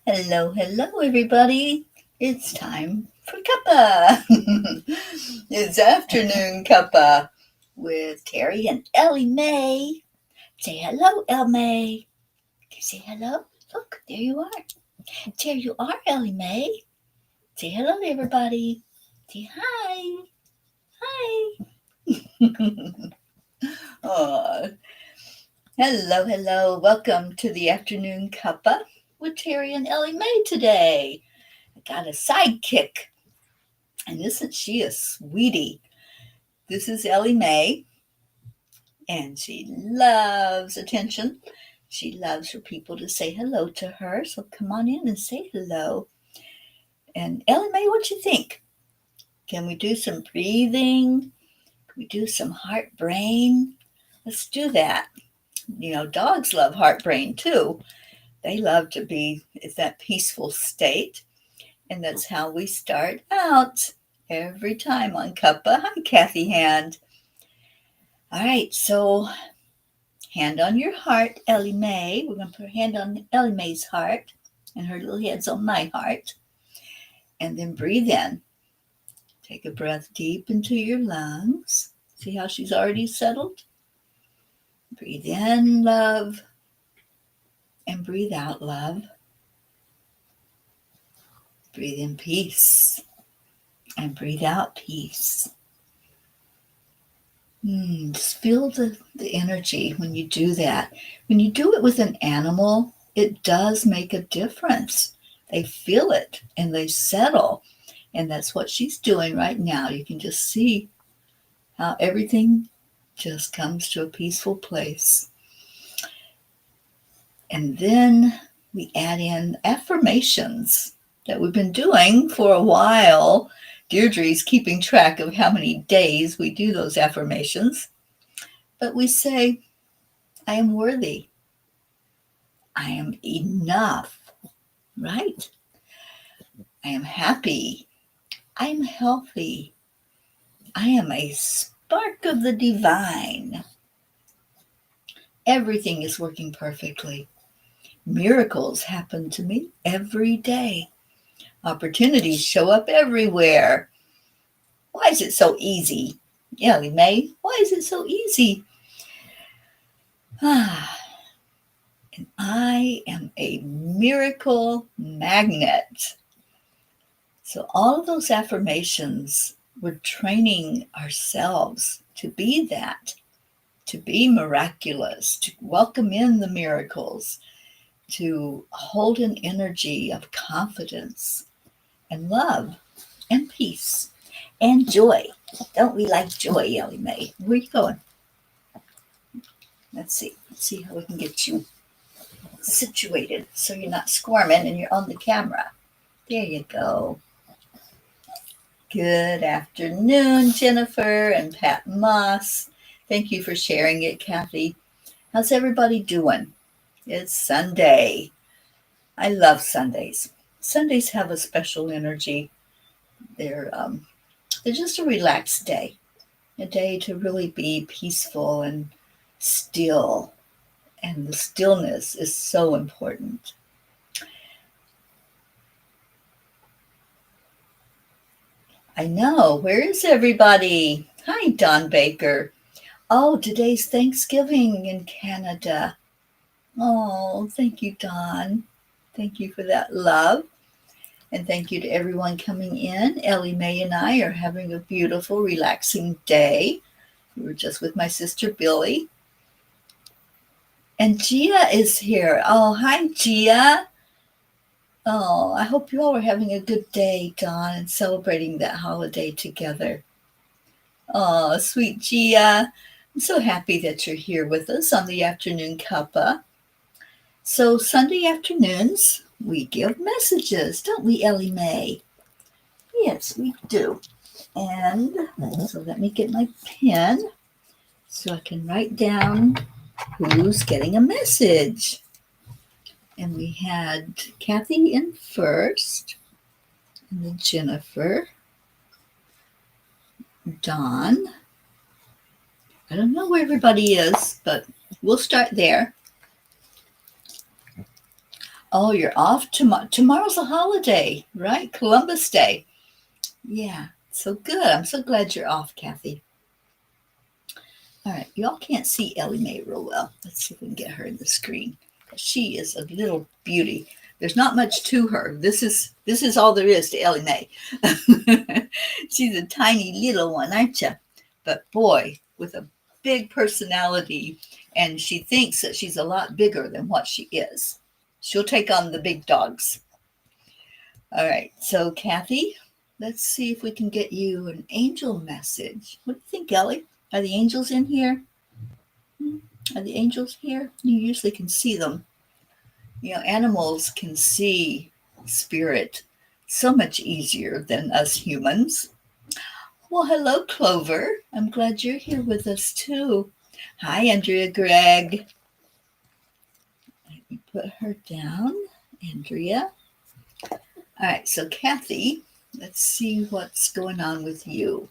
Hello, hello, everybody. It's time for Cuppa. It's afternoon Cuppa with Teri and Ellie Mae. Say hello, Ellie Mae. Can you say hello? Look, there you are. There you are, Ellie Mae. Say hello to everybody. Say hi. Hi. Oh, hello, hello. Welcome to the afternoon Cuppa with Teri and Ellie Mae today. I got a sidekick. And isn't she a sweetie? This is Ellie Mae, and she loves attention. She loves for people to say hello to her. So come on in and say hello. And Ellie Mae, what you think? Can we do some breathing? Can we do some heart brain? Let's do that. You know, dogs love heart brain too. They love to be in that peaceful state. And that's how we start out every time on Cuppa. Hi, Kathy Hand. All right, so hand on your heart, Ellie Mae. We're going to put a hand on Ellie Mae's heart, and her little head's on my heart. And then breathe in. Take a breath deep into your lungs. See how she's already settled? Breathe in, love, and breathe out, love. Breathe in peace, and breathe out peace. Just feel the energy when you do that. When you do it with an animal, it does make a difference. They feel it and they settle. And that's what she's doing right now. You can just see how everything just comes to a peaceful place. And then we add in affirmations that we've been doing for a while. Deirdre's keeping track of how many days we do those affirmations. But we say, I am worthy. I am enough, right? I am happy. I am healthy. I am a spark of the divine. Everything is working perfectly. Miracles happen to me every day. Opportunities show up everywhere. Why is it so easy? Ellie Mae, why is it so easy? And I am a miracle magnet. So all of those affirmations, we're training ourselves to be that, to be miraculous, to welcome in the miracles, to hold an energy of confidence and love and peace and joy. Don't we like joy, Ellie Mae? Where are you going? Let's see how we can get you situated so you're not squirming and you're on the camera. There you go. Good afternoon, Jennifer and Pat Moss. Thank you for sharing it, Kathy. How's everybody doing? It's Sunday. I love Sundays. Sundays have a special energy. They're just a relaxed day, a day to really be peaceful and still. And the stillness is so important. I know. Where is everybody? Hi, Don Baker. Oh, today's Thanksgiving in Canada. Oh, thank you, Don. Thank you for that love. And thank you to everyone coming in. Ellie Mae and I are having a beautiful, relaxing day. We were just with my sister Billy. And Gia is here. Oh, hi, Gia. Oh, I hope you all are having a good day, Don, and celebrating that holiday together. Oh, sweet Gia. I'm so happy that you're here with us on the afternoon Cuppa. So Sunday afternoons, we give messages, don't we, Ellie Mae? Yes, we do. And so let me get my pen so I can write down who's getting a message. And we had Kathy in first, and then Jennifer, Dawn. I don't know where everybody is, but we'll start there. Oh, you're off tomorrow. Tomorrow's a holiday, right? Columbus Day. Yeah, so good. I'm so glad you're off, Kathy. All right, y'all can't see Ellie Mae real well. Let's see if we can get her in the screen. She is a little beauty. There's not much to her. This is all there is to Ellie Mae. She's a tiny little one, aren't you? But boy, with a big personality, and she thinks that she's a lot bigger than what she is. She'll take on the big dogs. All right, so Kathy, let's see if we can get you an angel message. What do you think, Ellie? Are the angels in here? Are the angels here? You usually can see them. You know, animals can see spirit so much easier than us humans. Well, hello, Clover. I'm glad you're here with us too. Hi, Andrea Gregg. Let me put her down, Andrea. All right, so Kathy, let's see what's going on with you.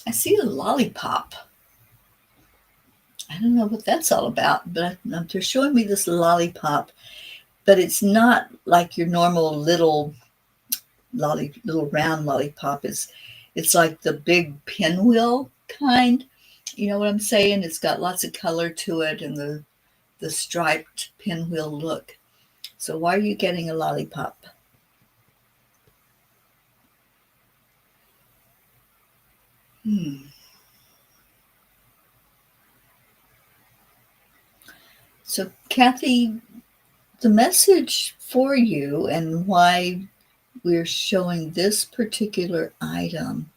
I see a lollipop. I don't know what that's all about, but they're showing me this lollipop, but it's not like your normal little round lollipop. It's like the big pinwheel kind. You know what I'm saying? It's got lots of color to it and the striped pinwheel look. So why are you getting a lollipop? So Kathy, the message for you and why we're showing this particular item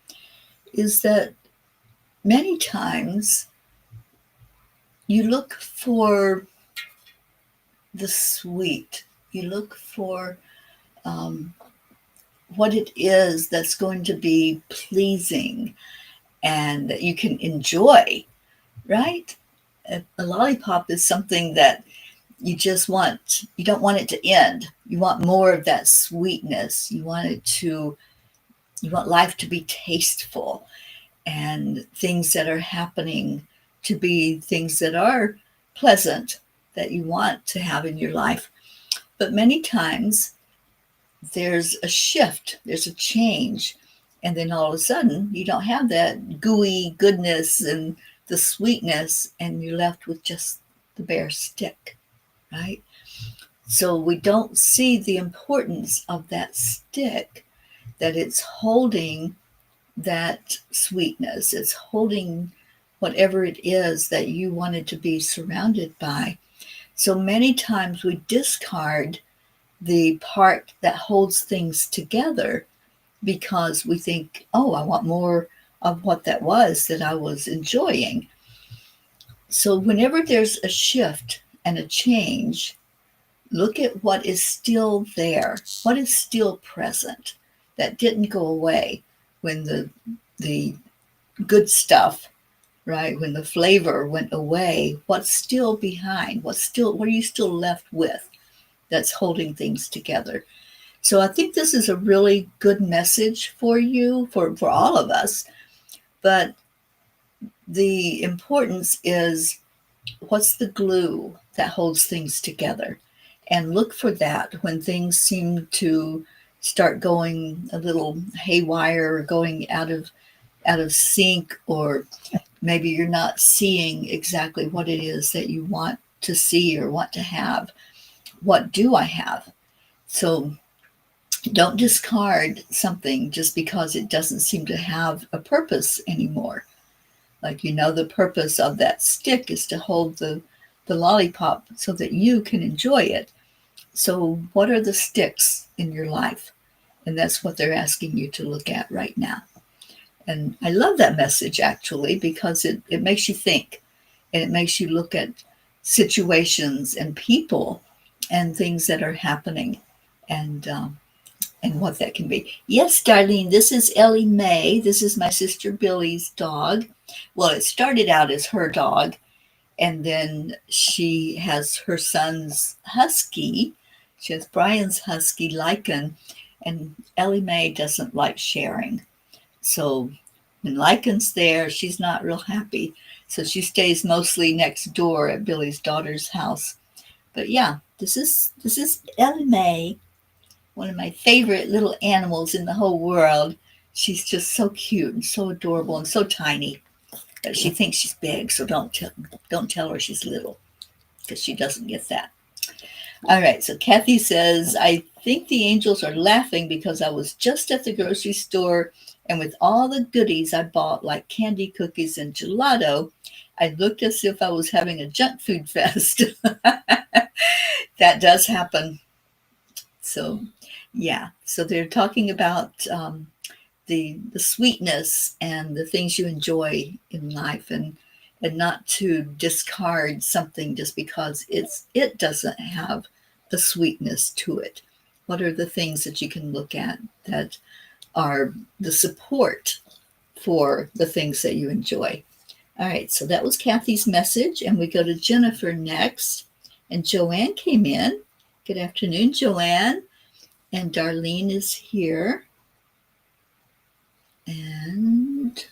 is that many times you look for the sweet, you look for what it is that's going to be pleasing and that you can enjoy, right? A lollipop is something that you just want, you don't want it to end. You want more of that sweetness. You want life to be tasteful and things that are happening to be things that are pleasant that you want to have in your life. But many times there's a shift, there's a change, and then all of a sudden you don't have that gooey goodness and the sweetness, and you're left with just the bare stick, right? So we don't see the importance of that stick, that it's holding that sweetness, it's holding whatever it is that you wanted to be surrounded by. So many times we discard the part that holds things together because we think, oh, I want more of what that was that I was enjoying. So whenever there's a shift and a change, look at what is still there, what is still present that didn't go away when the good stuff, right? When the flavor went away, what's still behind? What are you still left with that's holding things together? So I think this is a really good message for you, for all of us. But the importance is, what's the glue that holds things together? And look for that when things seem to start going a little haywire or going out of sync, or maybe you're not seeing exactly what it is that you want to see or want to have. What do I have? So don't discard something just because it doesn't seem to have a purpose anymore. Like, the purpose of that stick is to hold the lollipop so that you can enjoy it. So what are the sticks in your life? And that's what they're asking you to look at right now. And I love that message, actually, because it makes you think, and it makes you look at situations and people and things that are happening, and what that can be. Yes, Darlene, this is Ellie Mae. This is my sister Billy's dog. Well, it started out as her dog, and then she has her son's husky. She has Brian's husky, Lycan, and Ellie Mae doesn't like sharing. So When Lycan's there, she's not real happy. So she stays mostly next door at Billy's daughter's house. But yeah, this is Ellie Mae, one of my favorite little animals in the whole world. She's just so cute and so adorable and so tiny. But she thinks she's big, so don't tell her she's little, because she doesn't get that. All right, so Kathy says, I think the angels are laughing because I was just at the grocery store, and with all the goodies I bought, like candy, cookies, and gelato, I looked as if I was having a junk food fest. That does happen. So, yeah, so they're talking about the sweetness and the things you enjoy in life, and not to discard something just because it doesn't have the sweetness to it. What are the things that you can look at that are the support for the things that you enjoy? All right, so that was Kathy's message, and we go to Jennifer next. And Joanne came in. Good afternoon, Joanne. And Darlene is here. And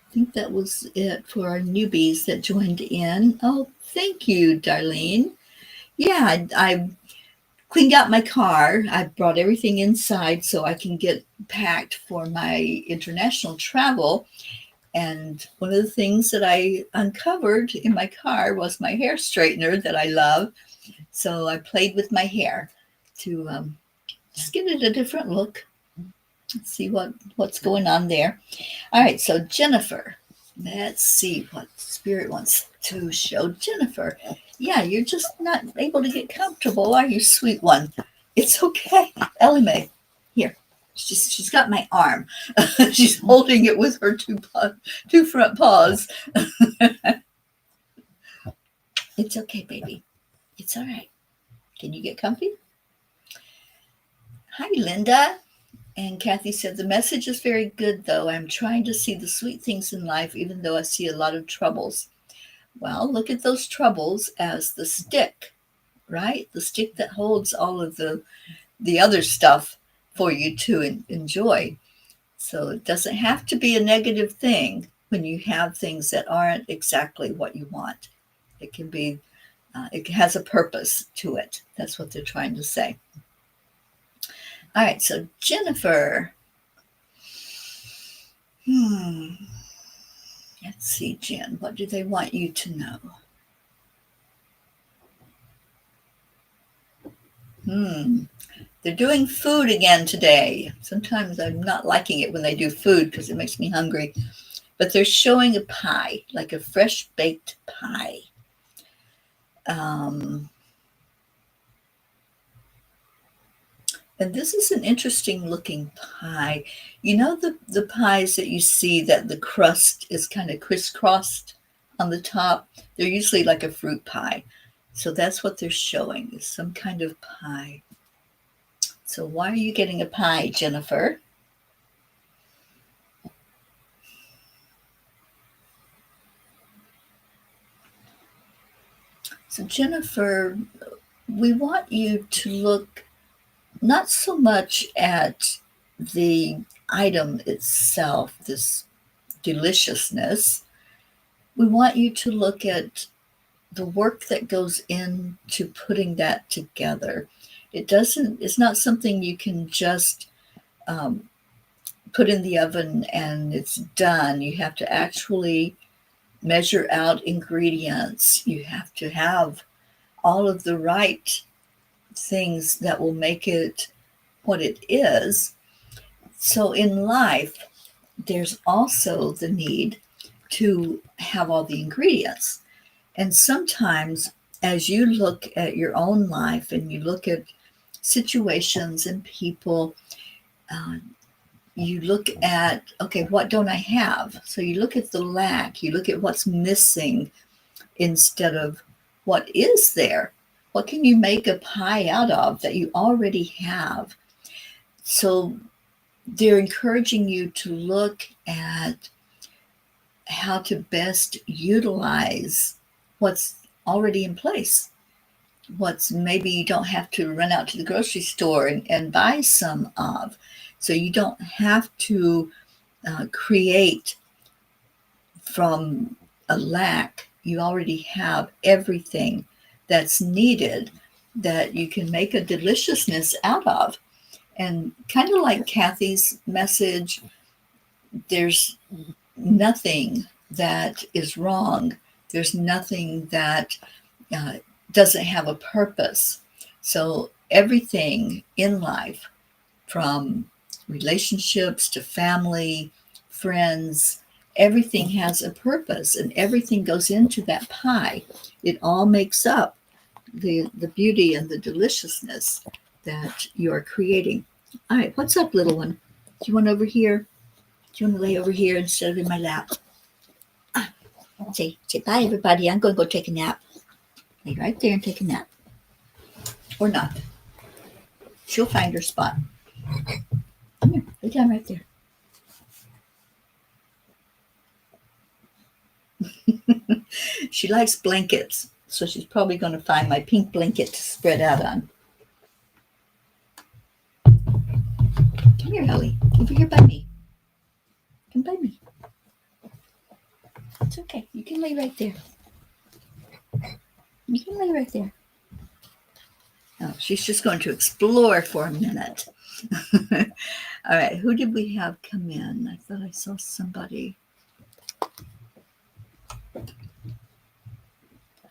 I think that was it for our newbies that joined in. Oh, thank you, Darlene. Yeah, I cleaned out my car. I brought everything inside so I can get packed for my international travel. And one of the things that I uncovered in my car was my hair straightener that I love. So I played with my hair to just give it a different look. Let's see what's going on there. All right, so Jennifer, let's see what Spirit wants to show Jennifer. Yeah, you're just not able to get comfortable, are you, sweet one? It's okay. Ellie Mae, here. She's got my arm. She's holding it with her two front paws. It's okay, baby. It's all right. Can you get comfy? Hi, Linda. And Kathy said, the message is very good, though. I'm trying to see the sweet things in life, even though I see a lot of troubles. Well, look at those troubles as the stick, right? The stick that holds all of the other stuff for you to enjoy. So it doesn't have to be a negative thing when you have things that aren't exactly what you want. It can be, it has a purpose to it. That's what they're trying to say. All right, so Jennifer. Let's see, Jen, what do they want you to know? They're doing food again today. Sometimes I'm not liking it when they do food because it makes me hungry. But they're showing a pie, like a fresh baked pie. And this is an interesting looking pie. You know the pies that you see that the crust is kind of crisscrossed on the top? They're usually like a fruit pie. So that's what they're showing, is some kind of pie. So why are you getting a pie, Jennifer? So Jennifer, we want you to look not so much at the item itself, this deliciousness. We want you to look at the work that goes into putting that together. It's not something you can just put in the oven and it's done. You have to actually measure out ingredients. You have to have all of the right things that will make it what it is. So in life, there's also the need to have all the ingredients. And sometimes, as you look at your own life and you look at situations and people, uh, you look at, okay, what don't I have? So you look at the lack, you look at what's missing instead of what is there. What can you make a pie out of that you already have? So they're encouraging you to look at how to best utilize what's already in place. What's maybe you don't have to run out to the grocery store and buy some of. So you don't have to create from a lack. You already have everything that's needed that you can make a deliciousness out of. And kind of like Kathy's message, there's nothing that is wrong. There's nothing that uh, doesn't have a purpose. So everything in life, from relationships to family, friends, everything has a purpose and everything goes into that pie. It all makes up the beauty and the deliciousness that you're creating. All right, what's up, little one? Do you want over here? Do you want to lay over here instead of in my lap? Say bye, everybody. I'm going to go take a nap. Lay right there and take a nap. Or not. She'll find her spot. Come here, lay down right there. She likes blankets, so she's probably going to find my pink blanket to spread out on. Come here, Ellie. Over here by me. Come by me. It's okay. You can lay right there. You can lay right there. Oh, she's just going to explore for a minute. All right, who did we have come in? I thought I saw somebody.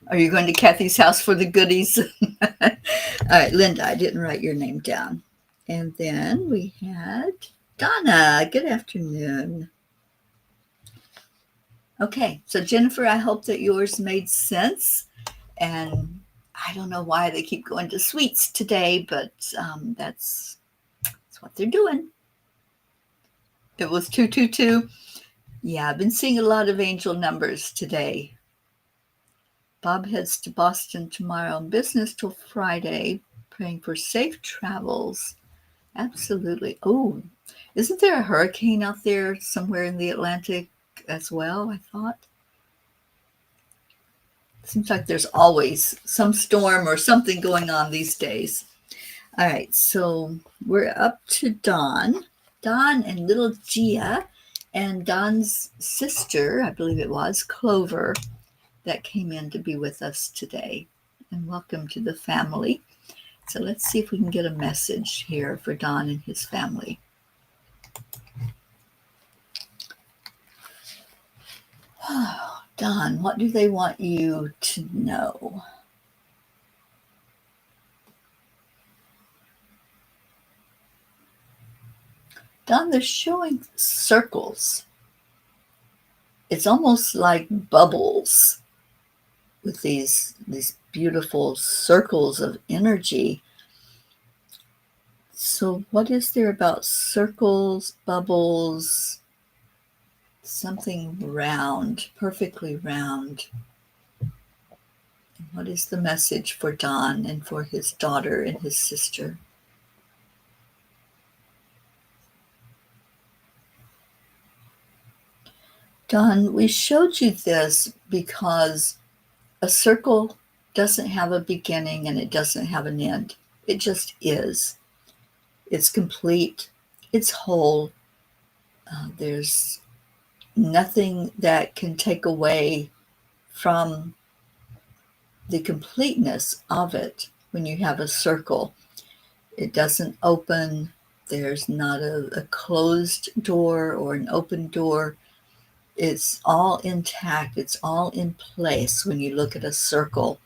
Are you going to Kathy's house for the goodies? All right, Linda, I didn't write your name down. And then we had Donna. Good afternoon. Okay, so Jennifer, I hope that yours made sense. And I don't know why they keep going to sweets today, but that's what they're doing. It was 222. Yeah, I've been seeing a lot of angel numbers today. Bob heads to Boston tomorrow on business till Friday, praying for safe travels. Absolutely. Oh, isn't there a hurricane out there somewhere in the Atlantic as well, I thought? Seems like there's always some storm or something going on these days. All right, so we're up to Dawn and little Gia, and Dawn's sister, I believe it was, Clover, that came in to be with us today. And welcome to the family. So let's see if we can get a message here for Don and his family. Oh, Don, what do they want you to know? Don, they're showing circles. It's almost like bubbles with these beautiful circles of energy. So what is there about circles, bubbles, something round, perfectly round? What is the message for Don and for his daughter and his sister? Don, we showed you this because a circle doesn't have a beginning and it doesn't have an end. It just is. It's complete. It's whole. There's nothing that can take away from the completeness of it when you have a circle. It doesn't open. There's not a closed door or an open door. It's all intact. It's all in place when you look at a circle,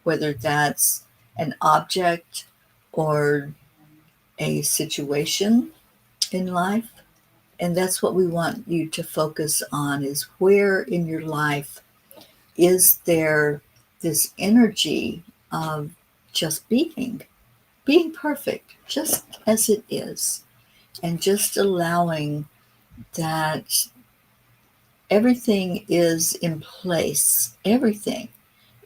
whether that's an object or a situation in life. And that's what we want you to focus on, is where in your life is there this energy of just being perfect, just as it is, and just allowing that everything is in place. Everything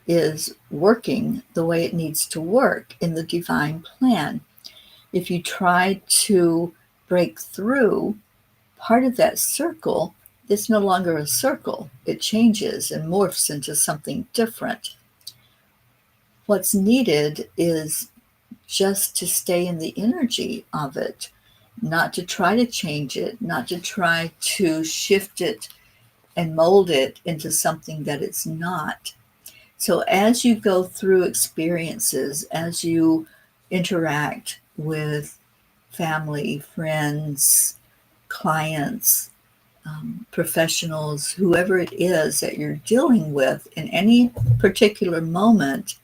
is working the way it needs to work in the divine plan. If you try to break through part of that circle, it's no longer a circle. It changes and morphs into something different. What's needed is just to stay in the energy of it not to try to change it, not to try to shift it and mold it into something that it's not. So as you go through experiences, as you interact with family, friends, clients, professionals, whoever it is that you're dealing with in any particular moment,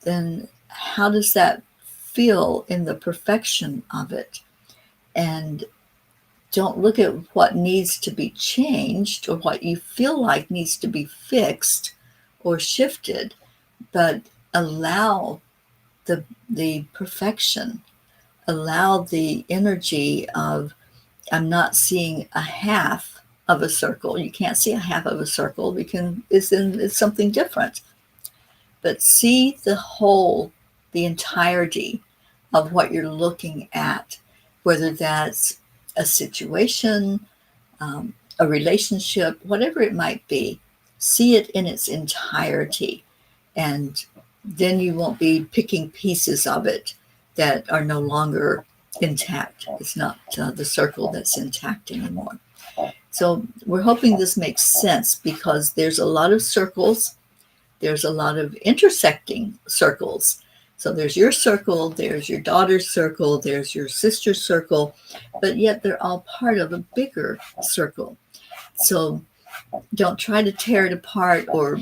then how does that feel in the perfection of it? And don't look at what needs to be changed or what you feel like needs to be fixed or shifted, but allow the perfection, allow the energy of, I'm not seeing a half of a circle. You can't see a half of a circle because it's something different. But see the whole, the entirety of what you're looking at, whether that's a situation, a relationship, whatever it might be. See it in its entirety, and then you won't be picking pieces of it that are no longer intact. It's not the circle that's intact anymore. So we're hoping this makes sense, because there's a lot of circles, there's a lot of intersecting circles. So there's your circle, there's your daughter's circle, there's your sister's circle, but yet they're all part of a bigger circle. So don't try to tear it apart or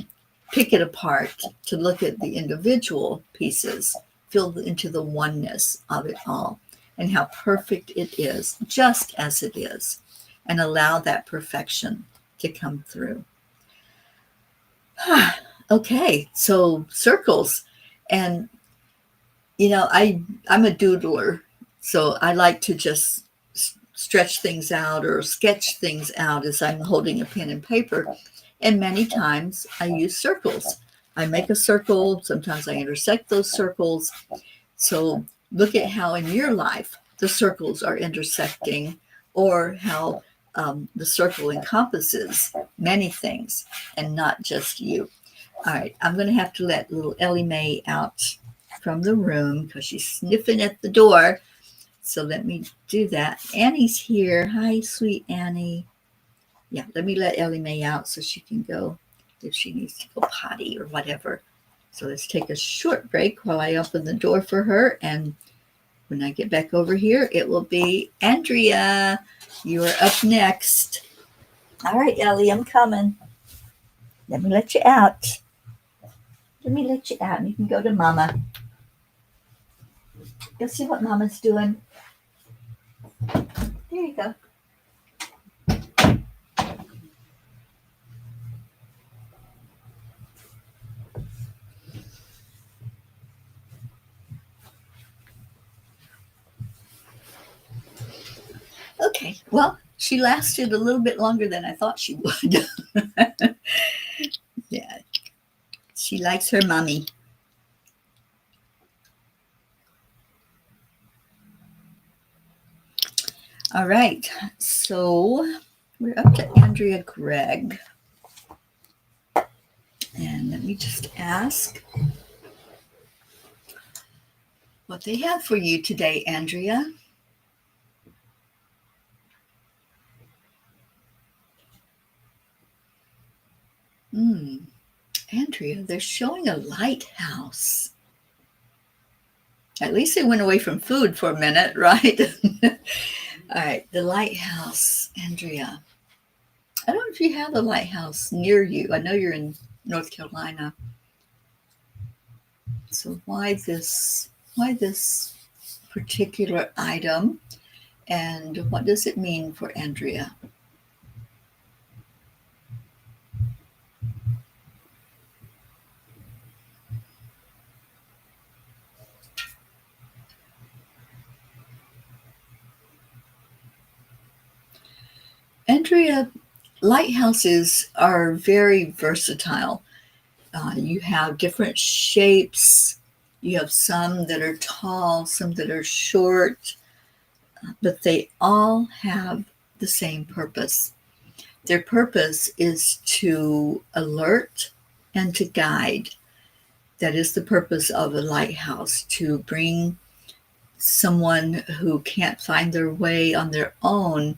pick it apart to look at the individual pieces. Feel into the oneness of it all and how perfect it is, just as it is, and allow that perfection to come through. Okay, so circles. And, I'm a doodler, so I like to just stretch things out or sketch things out as I'm holding a pen and paper. And many times I use circles. I make a circle, sometimes I intersect those circles. So look at how in your life the circles are intersecting, or how the circle encompasses many things and not just you. All right, I'm going to have to let little Ellie Mae out from the room because she's sniffing at the door. So let me do that. Annie's here. Hi, sweet Annie. Yeah, let me let Ellie Mae out so she can go if she needs to go potty or whatever. So let's take a short break while I open the door for her. And when I get back over here, it will be Andrea. You are up next. All right, Ellie, I'm coming. Let me let you out. Let me let you out, and you can go to Mama. Go see what Mama's doing. There you go. Okay, well, she lasted a little bit longer than I thought she would. Yeah, she likes her mommy. All right, so we're up to Andrea Gregg. And let me just ask what they have for you today, Andrea. Andrea, they're showing a lighthouse. At least they went away from food for a minute, right? All right, the lighthouse, Andrea. I don't know if you have a lighthouse near you. I know you're in North Carolina. So why this particular item, and what does it mean for Andrea? Andrea, lighthouses are very versatile. You have different shapes. You have some that are tall, some that are short, but they all have the same purpose. Their purpose is to alert and to guide. That is the purpose of a lighthouse, to bring someone who can't find their way on their own,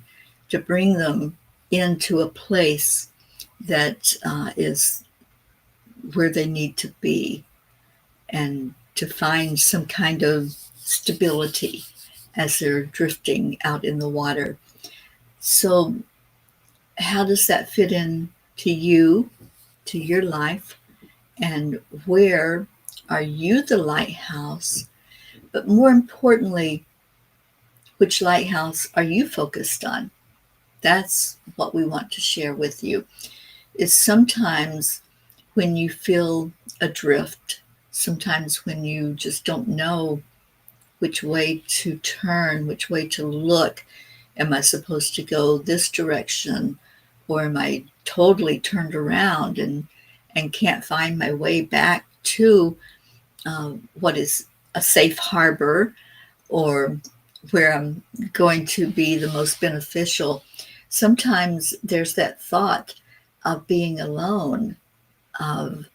to bring them into a place that is where they need to be, and to find some kind of stability as they're drifting out in the water. So, how does that fit in to you, to your life, and where are you the lighthouse? But more importantly, which lighthouse are you focused on? That's what we want to share with you. Is sometimes when you feel adrift, sometimes when you just don't know which way to turn, which way to look. Am I supposed to go this direction, or am I totally turned around and can't find my way back to what is a safe harbor, or where I'm going to be the most beneficial? Sometimes there's that thought of being alone, of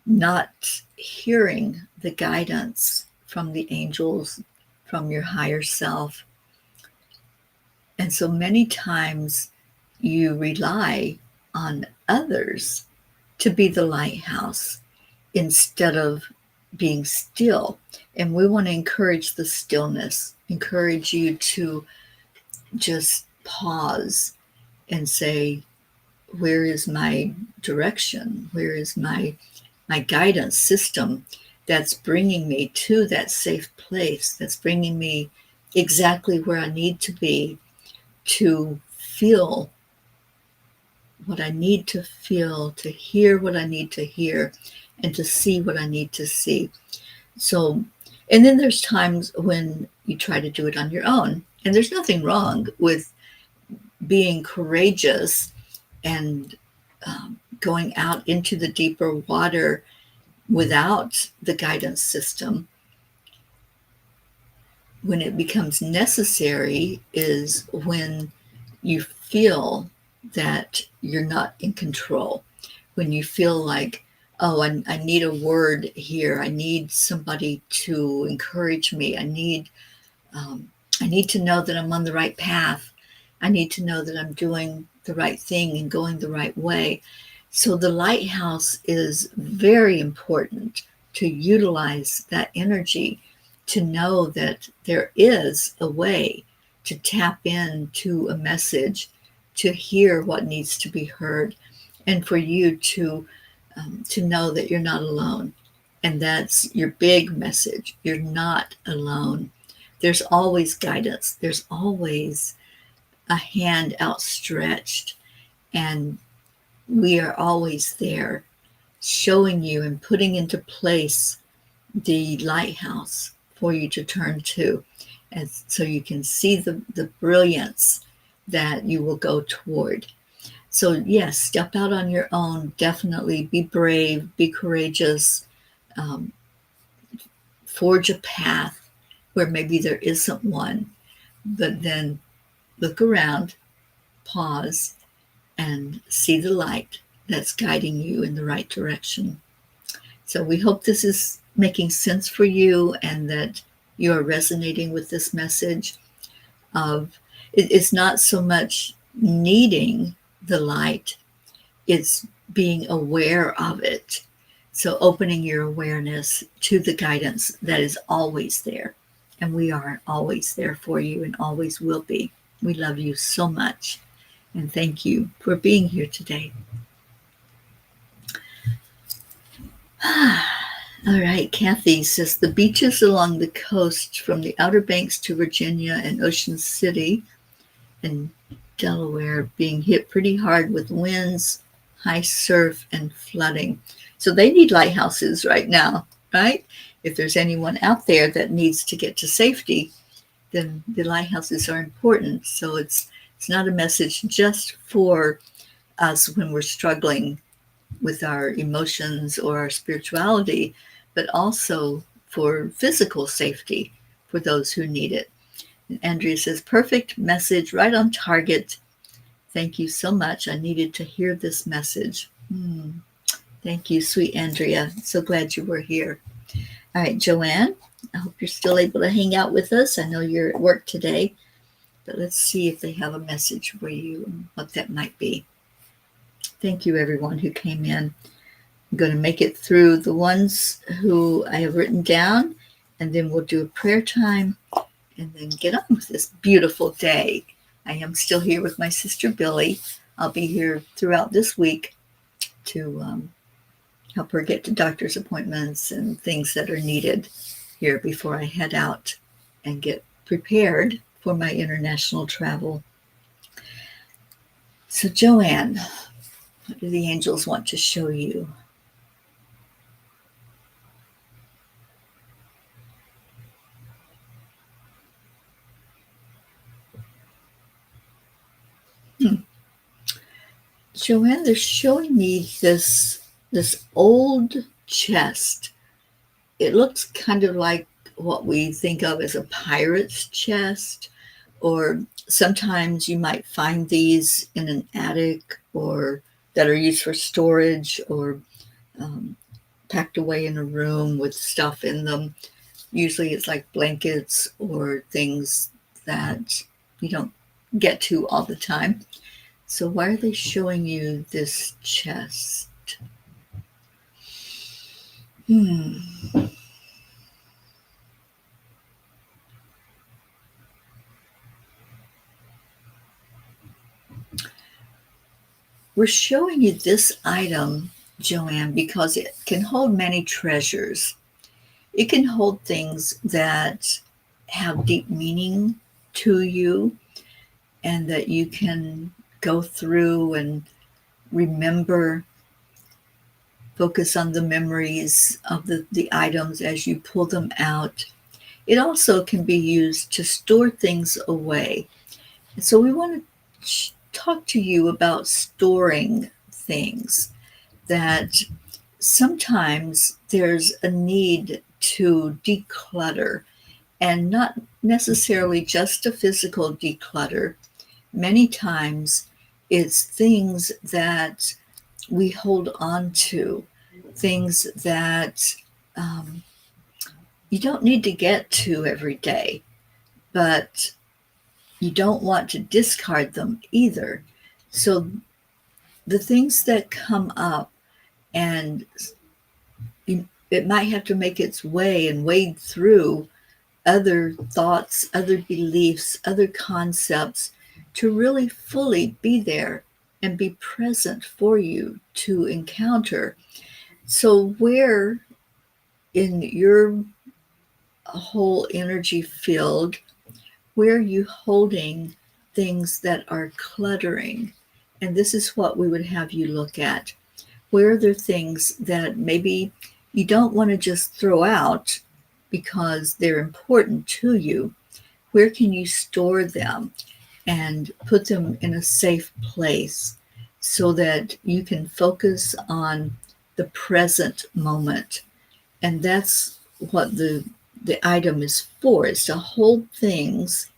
not hearing the guidance from the angels, from your higher self. And so many times you rely on others to be the lighthouse instead of being still. And we want to encourage the stillness, encourage you to just pause and say, where is my direction? Where is my guidance system that's bringing me to that safe place, that's bringing me exactly where I need to be, to feel what I need to feel, to hear what I need to hear, and to see what I need to see. So, and then there's times when you try to do it on your own. And there's nothing wrong with being courageous and going out into the deeper water without the guidance system. When it becomes necessary is when you feel that you're not in control, when you feel like, oh, I need a word here, I need somebody to encourage me, I need to know that I'm on the right path, I need to know that I'm doing the right thing and going the right way. So the lighthouse is very important, to utilize that energy, to know that there is a way to tap into a message, to hear what needs to be heard, and for you to know that you're not alone. And that's your big message. You're not alone. There's always guidance. There's always a hand outstretched, and we are always there, showing you and putting into place the lighthouse for you to turn to, and so you can see the brilliance that you will go toward. So yes, step out on your own. Definitely be brave, be courageous, um, forge a path where maybe there isn't one, but then look around, pause, and see the light that's guiding you in the right direction. So we hope this is making sense for you, and that you are resonating with this message of it's not so much needing the light, it's being aware of it. So opening your awareness to the guidance that is always there. And we are always there for you and always will be. We love you so much. And thank you for being here today. All right, Kathy says the beaches along the coast from the Outer Banks to Virginia and Ocean City and Delaware being hit pretty hard with winds, high surf, and flooding. So they need lighthouses right now, right? If there's anyone out there that needs to get to safety, then the lighthouses are important. So it's not a message just for us when we're struggling with our emotions or our spirituality, but also for physical safety for those who need it. And Andrea says, perfect message, right on target. Thank you so much. I needed to hear this message. Thank you, sweet Andrea. So glad you were here. All right, Joanne I hope you're still able to hang out with us. I know you're at work today, but let's see if they have a message for you and what that might be. Thank you, everyone who came in. I'm going to make it through the ones who I have written down, and then we'll do a prayer time and then get on with this beautiful day. I am still here with my sister Billy. I'll be here throughout this week to help her get to doctor's appointments and things that are needed here before I head out and get prepared for my international travel. So, Joanne, what do the angels want to show you? Joanne, they're showing me this old chest. It looks kind of like what we think of as a pirate's chest, or sometimes you might find these in an attic or that are used for storage or packed away in a room with stuff in them. Usually it's like blankets or things that you don't get to all the time. So why are they showing you this chest? We're showing you this item, Joanne, because it can hold many treasures. It can hold things that have deep meaning to you and that you can go through and remember, focus on the memories of the items as you pull them out. It also can be used to store things away. And so we want to talk to you about storing things, that sometimes there's a need to declutter, and not necessarily just a physical declutter. Many times it's things that we hold on to, things that you don't need to get to every day, but you don't want to discard them either. So the things that come up, and it might have to make its way and wade through other thoughts, other beliefs, other concepts to really fully be there and be present for you to encounter. So where in your whole energy field, where are you holding things that are cluttering? And this is what we would have you look at. Where are there things that maybe you don't want to just throw out because they're important to you? Where can you store them and put them in a safe place so that you can focus on the present moment? And that's what the item is for, is to hold things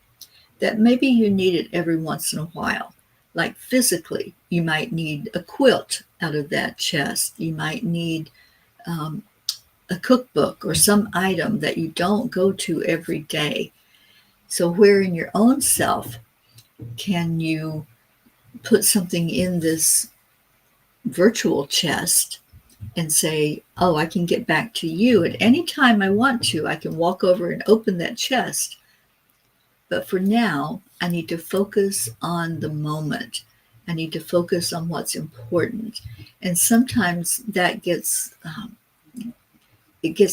that maybe you need it every once in a while. Like physically, you might need a quilt out of that chest. You might need a cookbook or some item that you don't go to every day. So where in your own self can you put something in this virtual chest and say, oh, I can get back to you at any time I want to. I can walk over and open that chest. But for now, I need to focus on the moment. I need to focus on what's important. And sometimes that gets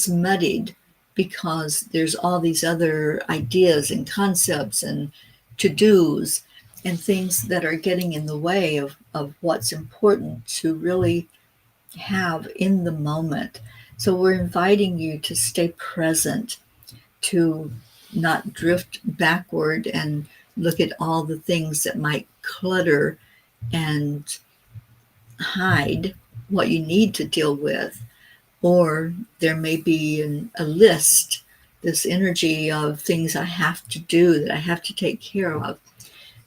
muddied because there's all these other ideas and concepts and to-dos and things that are getting in the way of what's important to really have in the moment. So we're inviting you to stay present, to not drift backward and look at all the things that might clutter and hide what you need to deal with. Or there may be a list, this energy of things I have to do, that I have to take care of.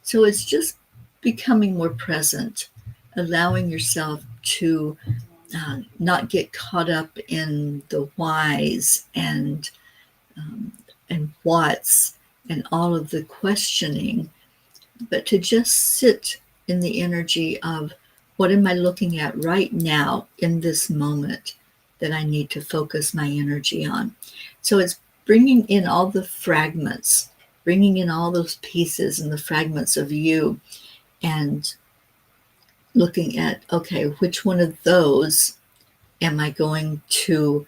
So it's just becoming more present, allowing yourself to not get caught up in the whys and and what's and all of the questioning, but to just sit in the energy of what am I looking at right now in this moment that I need to focus my energy on. So it's bringing in all the fragments, bringing in all those pieces and the fragments of you, and looking at, okay, which one of those am I going to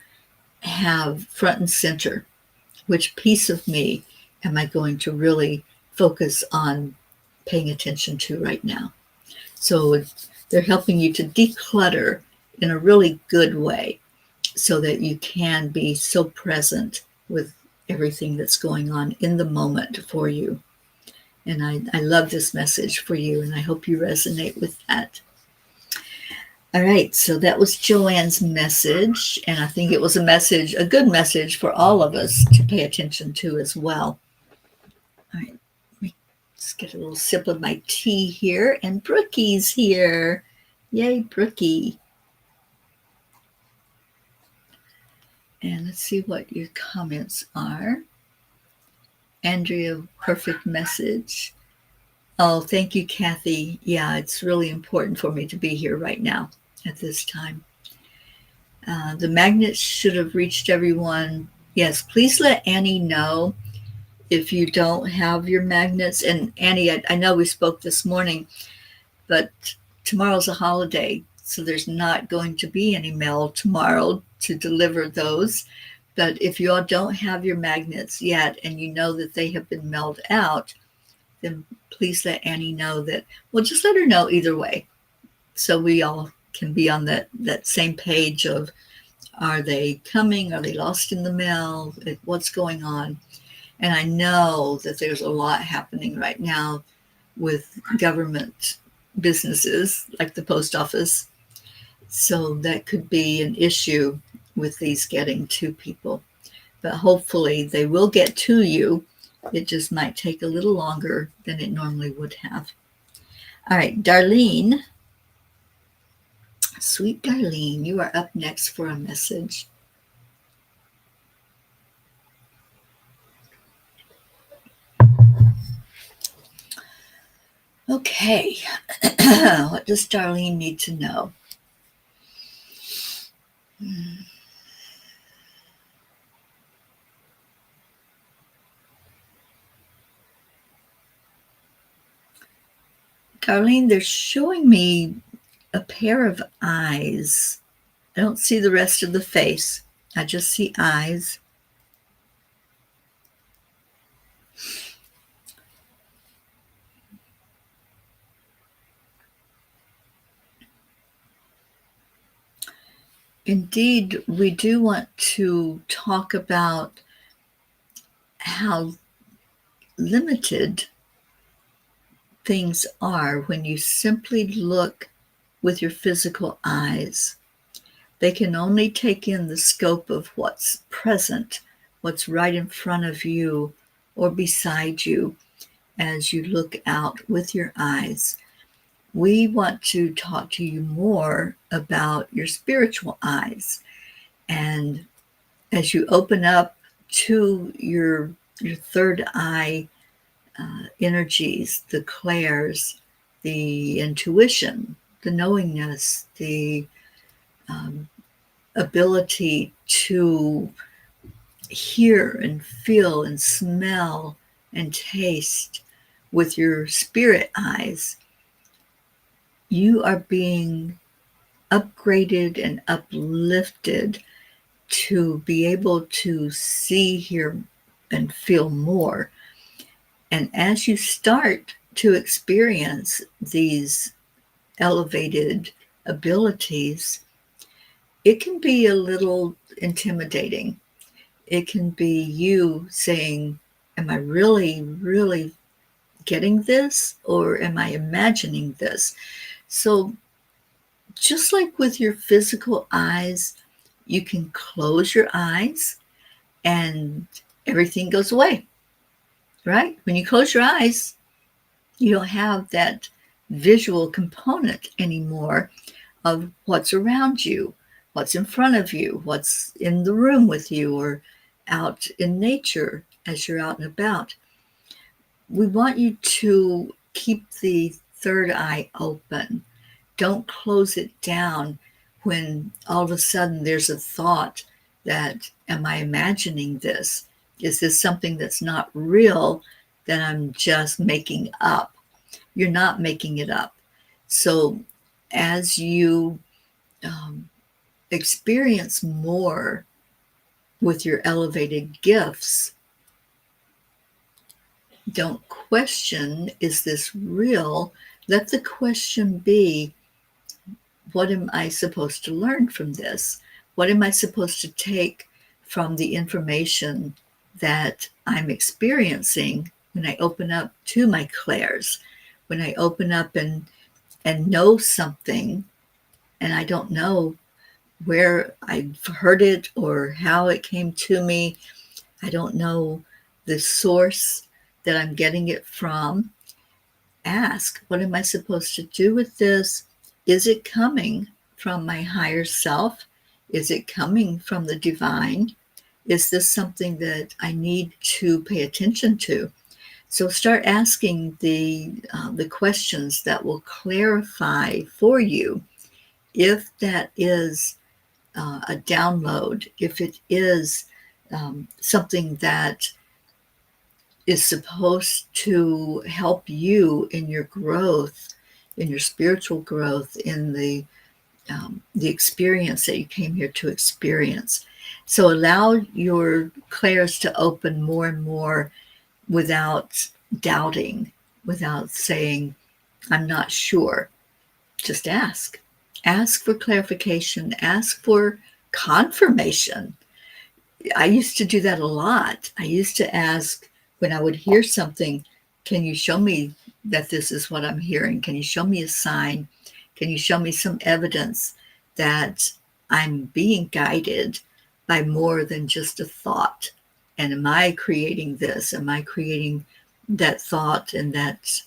have front and center? Which piece of me am I going to really focus on paying attention to right now? So they're helping you to declutter in a really good way so that you can be so present with everything that's going on in the moment for you. And I love this message for you, and I hope you resonate with that. All right, so that was Joanne's message, and I think it was a good message for all of us to pay attention to as well. All right, let me just get a little sip of my tea here, and Brookie's here. Yay, Brookie. And let's see what your comments are. Andrea, perfect message. Oh, thank you, Kathy. Yeah, it's really important for me to be here right now at this time. The magnets should have reached everyone. Yes, please let Annie know if you don't have your magnets. And Annie, I know we spoke this morning, but tomorrow's a holiday, so there's not going to be any mail tomorrow to deliver those. But if you all don't have your magnets yet and you know that they have been mailed out, then please let Annie know that. Well, just let her know either way, so we all can be on that same page of, are they coming? Are they lost in the mail? What's going on? And I know that there's a lot happening right now with government businesses like the post office. So that could be an issue with these getting to people. But hopefully they will get to you. It just might take a little longer than it normally would have. All right, Darlene. Sweet Darlene, you are up next for a message. Okay, what does Darlene need to know? Darlene, they're showing me a pair of eyes. I don't see the rest of the face. I just see eyes. Indeed, we do want to talk about how limited things are when you simply look with your physical eyes. They can only take in the scope of what's present, what's right in front of you or beside you as you look out with your eyes. We want to talk to you more about your spiritual eyes. And as you open up to your third eye energies, the clairs, the intuition, the knowingness, the ability to hear and feel and smell and taste with your spirit eyes, you are being upgraded and uplifted to be able to see, hear, and feel more. And as you start to experience these elevated abilities, it can be a little intimidating. It can be you saying, am I really, really getting this, or am I imagining this? So just like with your physical eyes, you can close your eyes and everything goes away, right? When you close your eyes, you don't have that visual component anymore of what's around you, what's in front of you, what's in the room with you, or out in nature, as you're out and about. We want you to keep the third eye open. Don't close it down when all of a sudden there's a thought that, am I imagining this? Is this something that's not real that I'm just making up? You're not making it up. So as you experience more with your elevated gifts, don't question, is this real? Let the question be, what am I supposed to learn from this? What am I supposed to take from the information that I'm experiencing when I open up to my clairs? When I open up and know something, and I don't know where I heard it or how it came to me. I don't know the source that I'm getting it from. Ask, what am I supposed to do with this? Is it coming from my higher self? Is it coming from the divine? Is this something that I need to pay attention to? So start asking the questions that will clarify for you if that is a download, if it is something that is supposed to help you in your growth, in your spiritual growth, in the experience that you came here to experience. So allow your clairs to open more and more without doubting, without saying, I'm not sure. Just ask. Ask for clarification. Ask for confirmation. I used to do that a lot. I used to ask when I would hear something, can you show me that this is what I'm hearing? Can you show me a sign? Can you show me some evidence that I'm being guided by more than just a thought? And am I creating this? Am I creating that thought and that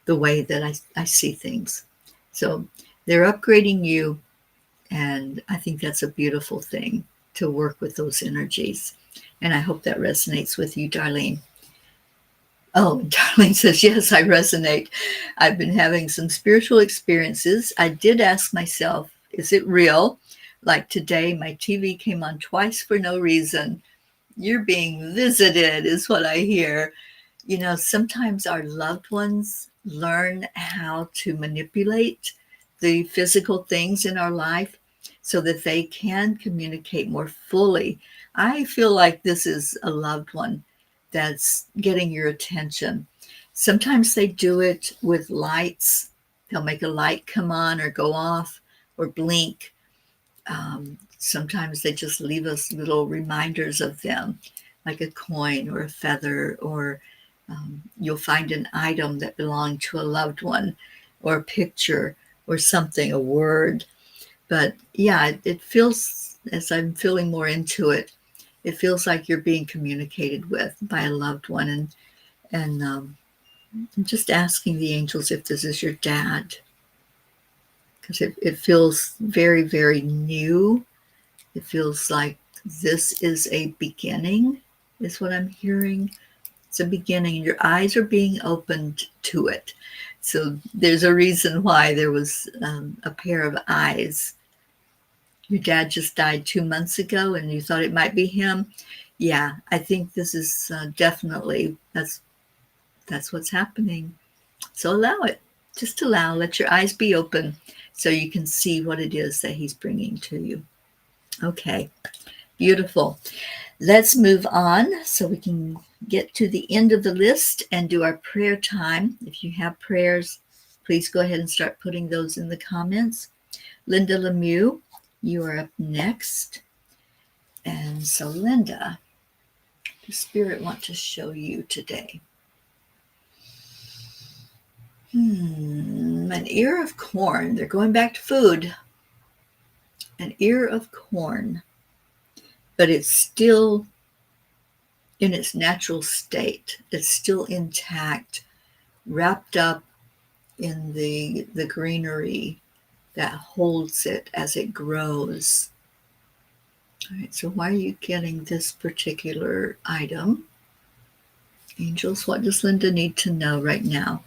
the way that I see things? So they're upgrading you. And I think that's a beautiful thing to work with those energies. And I hope that resonates with you, Darlene. Oh, Darlene says, yes, I resonate. I've been having some spiritual experiences. I did ask myself, is it real? Like today, my TV came on twice for no reason. You're being visited, is what I hear. You know, sometimes our loved ones learn how to manipulate the physical things in our life so that they can communicate more fully. I feel like this is a loved one that's getting your attention. Sometimes they do it with lights. They'll make a light come on or go off or blink. Sometimes they just leave us little reminders of them, like a coin or a feather, or you'll find an item that belonged to a loved one, or a picture, or something, a word. But yeah, it feels, as I'm feeling more into it, it feels like you're being communicated with by a loved one. And I'm just asking the angels if this is your dad, because it feels very, very new. It feels like this is a beginning, is what I'm hearing. It's a beginning. Your eyes are being opened to it. So there's a reason why there was a pair of eyes. Your dad just died 2 months ago and you thought it might be him. Yeah, I think this is definitely, that's what's happening. So allow it. Just allow. Let your eyes be open so you can see what it is that he's bringing to you. Okay, beautiful. Let's move on so we can get to the end of the list and do our prayer time. If you have prayers, please go ahead and start putting those in the comments. Linda Lemieux, you are up next. And so, Linda, the Spirit wants to show you today. An ear of corn. They're going back to food. An ear of corn, but it's still in its natural state. It's still intact, wrapped up in the greenery that holds it as it grows. All right, so why are you getting this particular item? Angels, what does Linda need to know right now?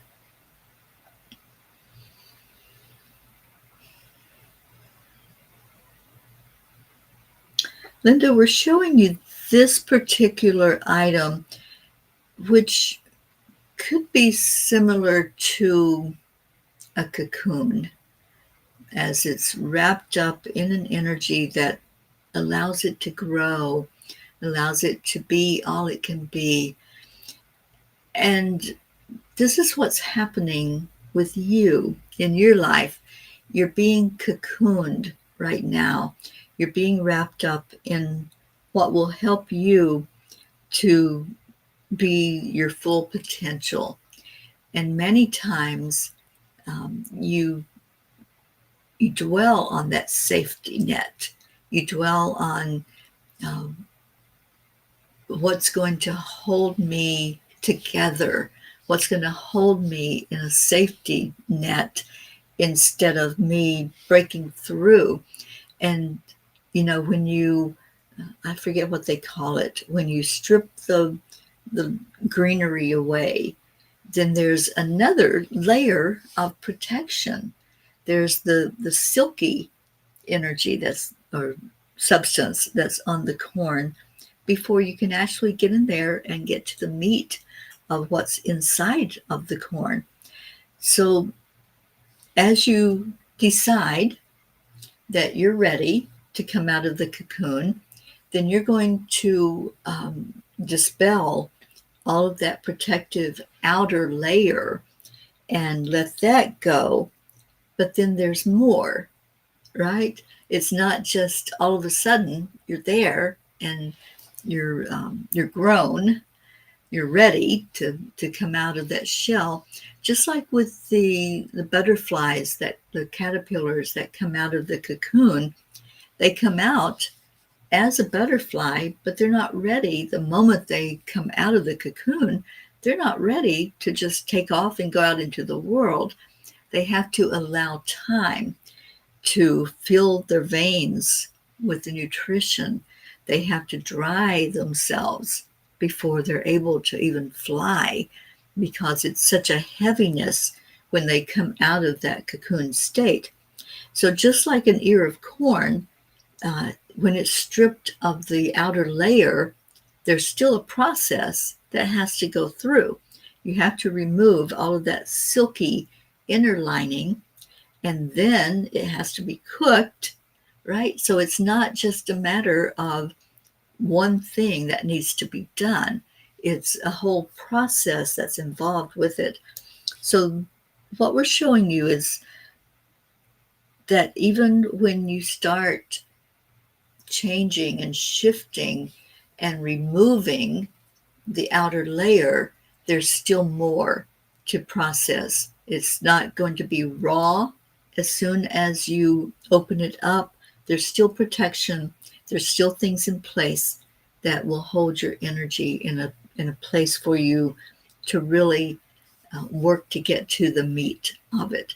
Linda, we're showing you this particular item, which could be similar to a cocoon, as it's wrapped up in an energy that allows it to grow, allows it to be all it can be. And this is what's happening with you in your life. You're being cocooned right now. You're being wrapped up in what will help you to be your full potential. And many times you dwell on that safety net. You dwell on um, what's going to hold me together, what's going to hold me in a safety net instead of me breaking through. And, when you, I forget what they call it, when you strip the greenery away, then there's another layer of protection. There's the silky energy or substance that's on the corn before you can actually get in there and get to the meat of what's inside of the corn. So as you decide that you're ready to come out of the cocoon, then you're going to dispel all of that protective outer layer and let that go. But then there's more, right? It's not just all of a sudden you're there and you're grown, you're ready to come out of that shell. Just like with the butterflies, that the caterpillars that come out of the cocoon, they come out as a butterfly, but they're not ready. The moment they come out of the cocoon, they're not ready to just take off and go out into the world. They have to allow time to fill their veins with the nutrition. They have to dry themselves before they're able to even fly, because it's such a heaviness when they come out of that cocoon state. So just like an ear of corn, when it's stripped of the outer layer, there's still a process that has to go through. You have to remove all of that silky inner lining, and then it has to be cooked, right? So it's not just a matter of one thing that needs to be done. It's a whole process that's involved with it. So what we're showing you is that even when you start changing and shifting and removing the outer layer, there's still more to process. It's not going to be raw as soon as you open it up. There's still protection. There's still things in place that will hold your energy in a place for you to really work to get to the meat of it.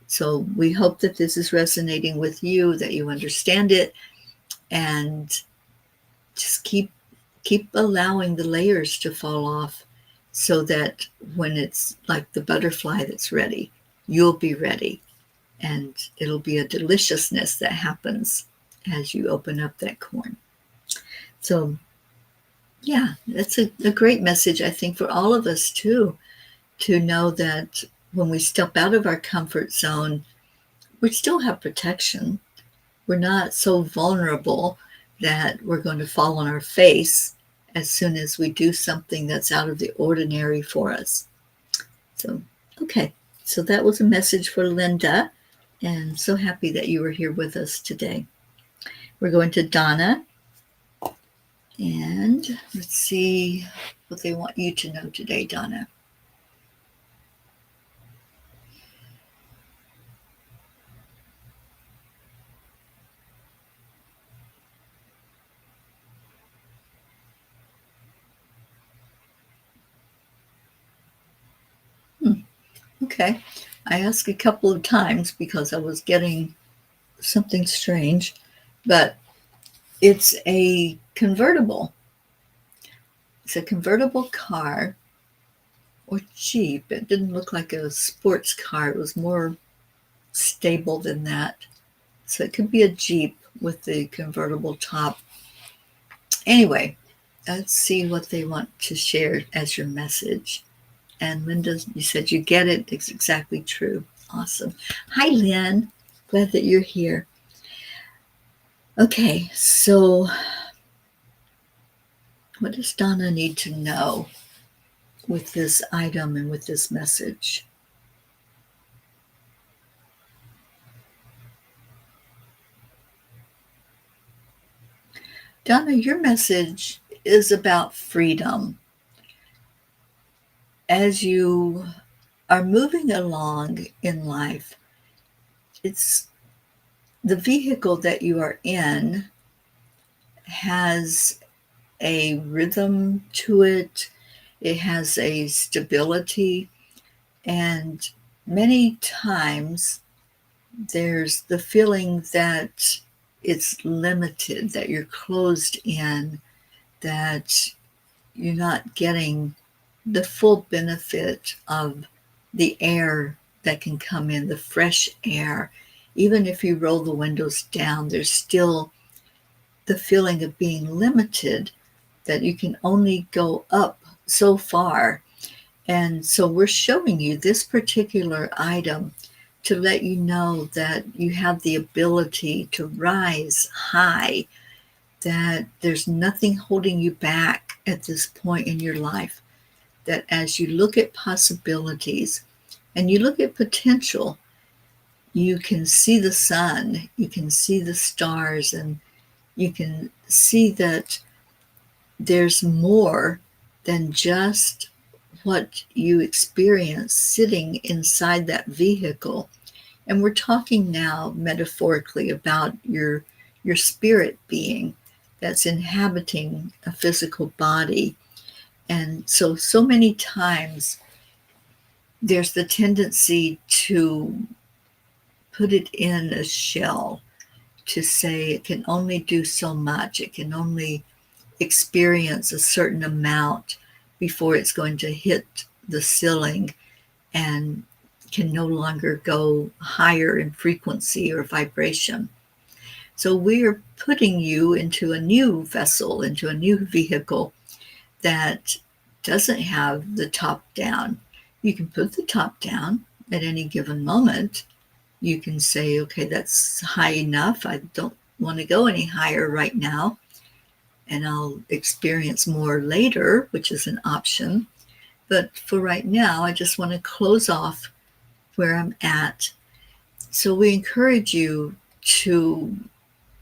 So we hope that this is resonating with you, that you understand it, and just keep allowing the layers to fall off, so that when it's like the butterfly that's ready, you'll be ready, and it'll be a deliciousness that happens as you open up that corn. So yeah, that's a great message, I think, for all of us too, to know that when we step out of our comfort zone, we still have protection. We're not so vulnerable that we're going to fall on our face as soon as we do something that's out of the ordinary for us. So, okay. So that was a message for Linda, and so happy that you were here with us today. We're going to Donna, and let's see what they want you to know today, Donna. Okay. I asked a couple of times because I was getting something strange, but It's a convertible. It's a convertible car or Jeep. It didn't look like a sports car. It was more stable than that. So it could be a Jeep with the convertible top. Anyway, let's see what they want to share as your message. And Linda, you said you get it. It's exactly true. Awesome. Hi, Lynn. Glad that you're here. Okay, so what does Donna need to know with this item and with this message? Donna, your message is about freedom. As you are moving along in life, it's the vehicle that you are in has a rhythm to it. It has a stability, and many times there's the feeling that it's limited, that you're closed in, that you're not getting the full benefit of the air that can come in, the fresh air. Even if you roll the windows down, there's still the feeling of being limited, that you can only go up so far. And so we're showing you this particular item to let you know that you have the ability to rise high, that there's nothing holding you back at this point in your life, that as you look at possibilities and you look at potential, you can see the sun, you can see the stars, and you can see that there's more than just what you experience sitting inside that vehicle. And we're talking now metaphorically about your spirit being that's inhabiting a physical body. And so many times there's the tendency to put it in a shell, to say it can only do so much, it can only experience a certain amount before it's going to hit the ceiling and can no longer go higher in frequency or vibration. So we're putting you into a new vessel, into a new vehicle that doesn't have the top down. You can put the top down at any given moment. You can say, okay, that's high enough. I don't want to go any higher right now, and I'll experience more later, which is an option. But for right now, I just want to close off where I'm at. So we encourage you to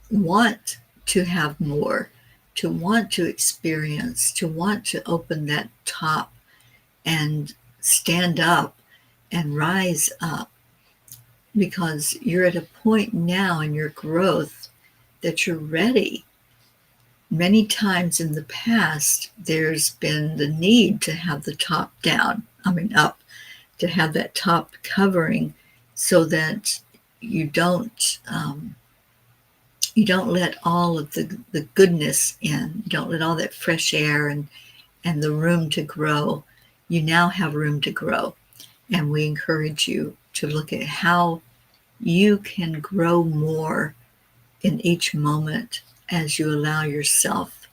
want to have more, to want to experience, to want to open that top and stand up and rise up, because you're at a point now in your growth that you're ready. Many times in the past, there's been the need to have the top down, up, to have that top covering so that you don't let all of the goodness in. You don't let all that fresh air and the room to grow. You now have room to grow. And we encourage you to look at how you can grow more in each moment as you allow yourself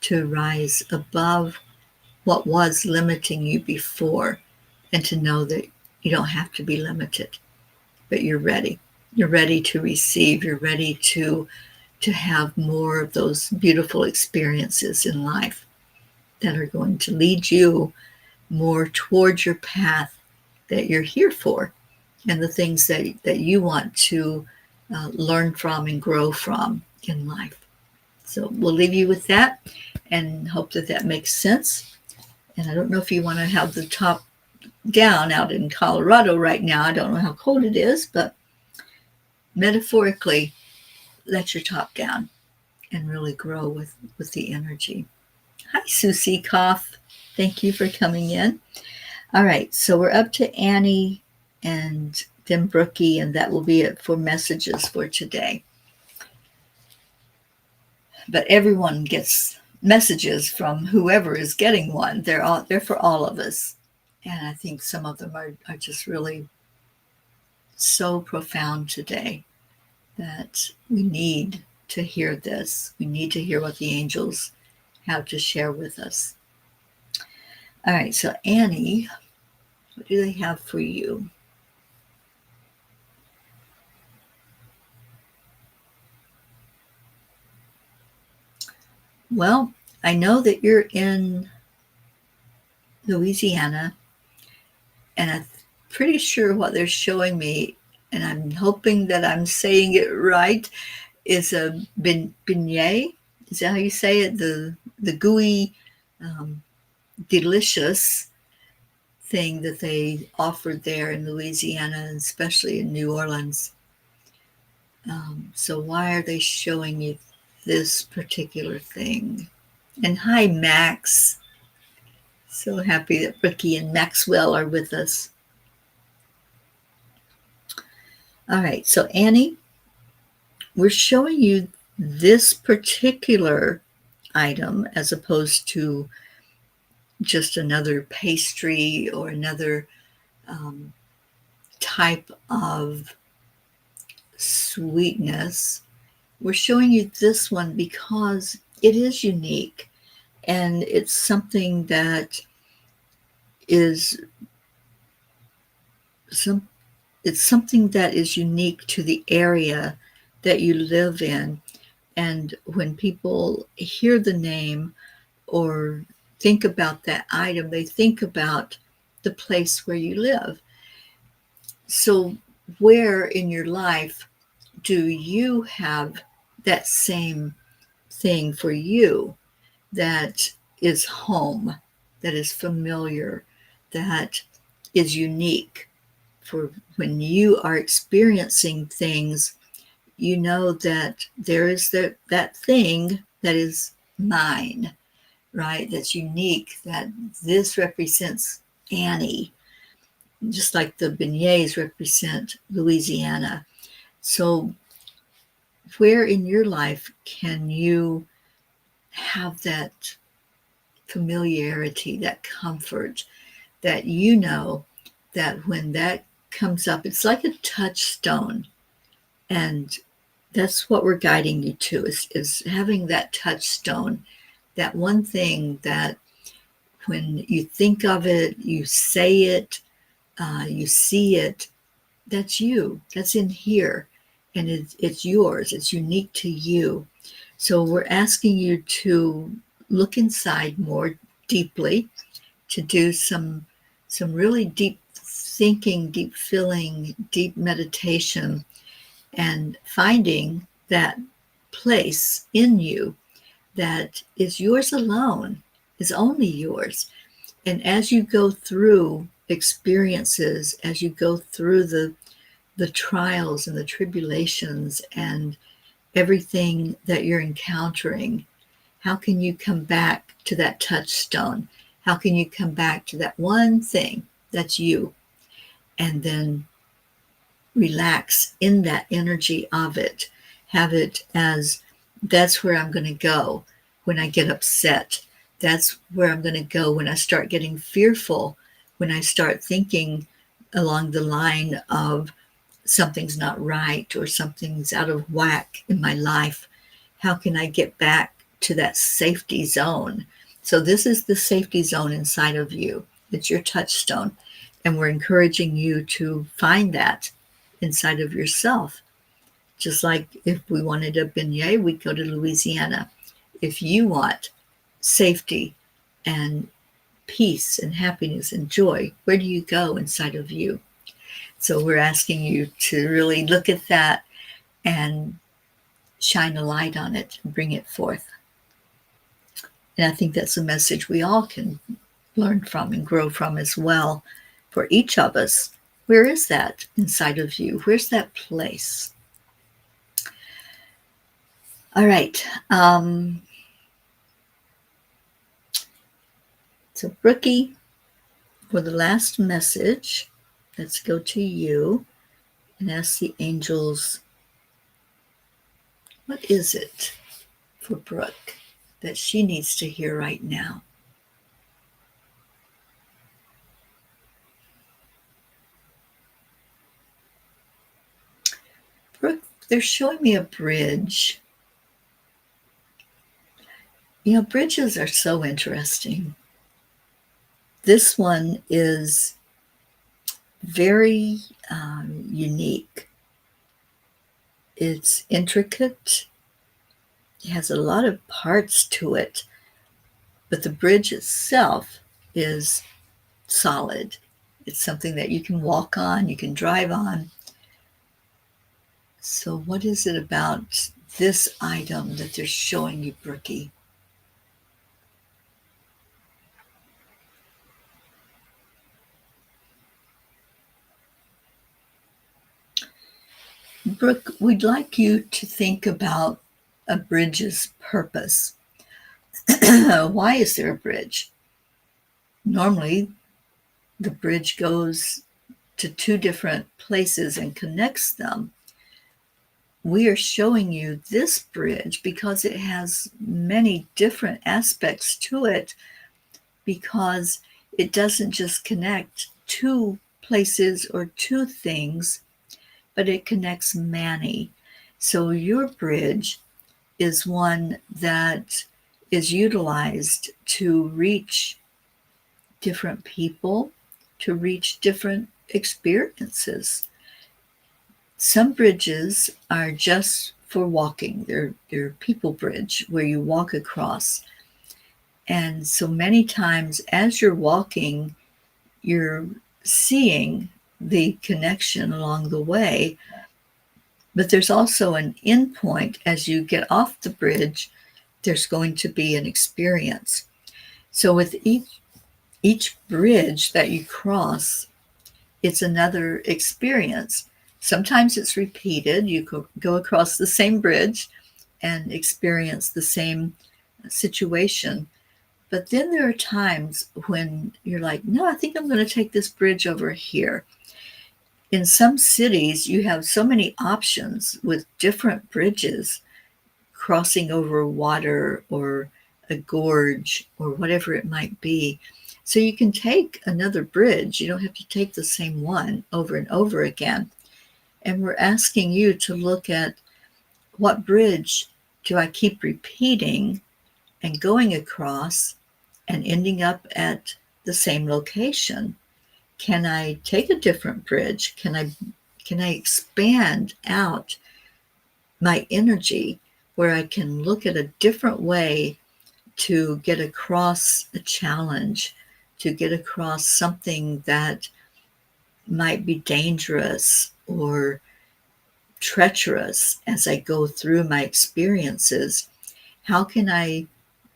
to rise above what was limiting you before, and to know that you don't have to be limited, but you're ready. You're ready to receive. You're ready to have more of those beautiful experiences in life that are going to lead you more towards your path that you're here for, and the things that you want to learn from and grow from in life. So we'll leave you with that and hope that that makes sense. And I don't know if you want to have the top down out in Colorado right now. I don't know how cold it is, but metaphorically, let your top down and really grow with the energy. Hi, Susie Koff. Thank you for coming in. All right, so we're up to Annie and then Brookie, and that will be it for messages for today. but everyone gets messages from whoever is getting one. They're for all of us. And I think some of them are just really so profound today that we need to hear this. We need to hear what the angels have to share with us. All right, so Annie, what do they have for you? Well, I know that you're in Louisiana, and I'm pretty sure what they're showing me, and I'm hoping that I'm saying it right, is a beignet. Is that how you say it? The gooey, um, delicious thing that they offered there in Louisiana, and especially in New Orleans. So why are they showing you this particular thing? And hi, Max. So happy that Ricky and Maxwell are with us. All right, so Annie, we're showing you this particular item as opposed to just another pastry or another type of sweetness. We're showing you this one because it is unique, and it's something that is it's something that is unique to the area that you live in. And when people hear the name or think about that item, they think about the place where you live. So where in your life do you have that same thing for you that is home, that is familiar, that is unique? For when you are experiencing things, you know that there is that thing that is mine, right? That's unique, that this represents Annie, just like the beignets represent Louisiana. So where in your life can you have that familiarity, that comfort, that you know that when that comes up, it's like a touchstone. And that's what we're guiding you to, is having that touchstone, that one thing that when you think of it, you say it, you see it, that's you, that's in here, and it's yours, it's unique to you. So we're asking you to look inside more deeply, to do some really deep thinking, deep feeling, deep meditation, and finding that place in you that is yours alone, is only yours. And as you go through experiences, as you go through the trials and the tribulations and everything that you're encountering, how can you come back to that touchstone? How can you come back to that one thing that's you, and then relax in that energy of it? Have it as, that's where I'm going to go when I get upset. That's where I'm going to go when I start getting fearful, when I start thinking along the line of something's not right or something's out of whack in my life. How can I get back to that safety zone? So this is the safety zone inside of you. It's your touchstone. And we're encouraging you to find that inside of yourself. Just like if we wanted a beignet, we'd go to Louisiana. If you want safety and peace and happiness and joy, where do you go inside of you? So we're asking you to really look at that and shine a light on it and bring it forth. And I think that's a message we all can learn from and grow from as well. For each of us, where is that inside of you? Where's that place? All right. So Brookie, for the last message, let's go to you and ask the angels, what is it for Brooke that she needs to hear right now? Brooke, they're showing me a bridge. Bridges are so interesting. This one is very unique. It's intricate. It has a lot of parts to it, but the bridge itself is solid. It's something that you can walk on, you can drive on. So what is it about this item that they're showing you, Brookie? Brooke, we'd like you to think about a bridge's purpose. Why is there a bridge? Normally, the bridge goes to two different places and connects them. We are showing you this bridge because it has many different aspects to it, because it doesn't just connect two places or two things, but it connects many. So your bridge is one that is utilized to reach different people, to reach different experiences. Some bridges are just for walking. They're people bridge where you walk across. And so many times as you're walking, you're seeing the connection along the way. But there's also an end point. As you get off the bridge, there's going to be an experience. So with each bridge that you cross, it's another experience. Sometimes it's repeated. You go across the same bridge and experience the same situation. But then there are times when you're like, no, I think I'm going to take this bridge over here. In some cities, you have so many options with different bridges crossing over water or a gorge or whatever it might be. So you can take another bridge. You don't have to take the same one over and over again. And we're asking you to look at, what bridge do I keep repeating and going across and ending up at the same location? Can I take a different bridge? Can I expand out my energy where I can look at a different way to get across a challenge, to get across something that might be dangerous or treacherous as I go through my experiences? How can I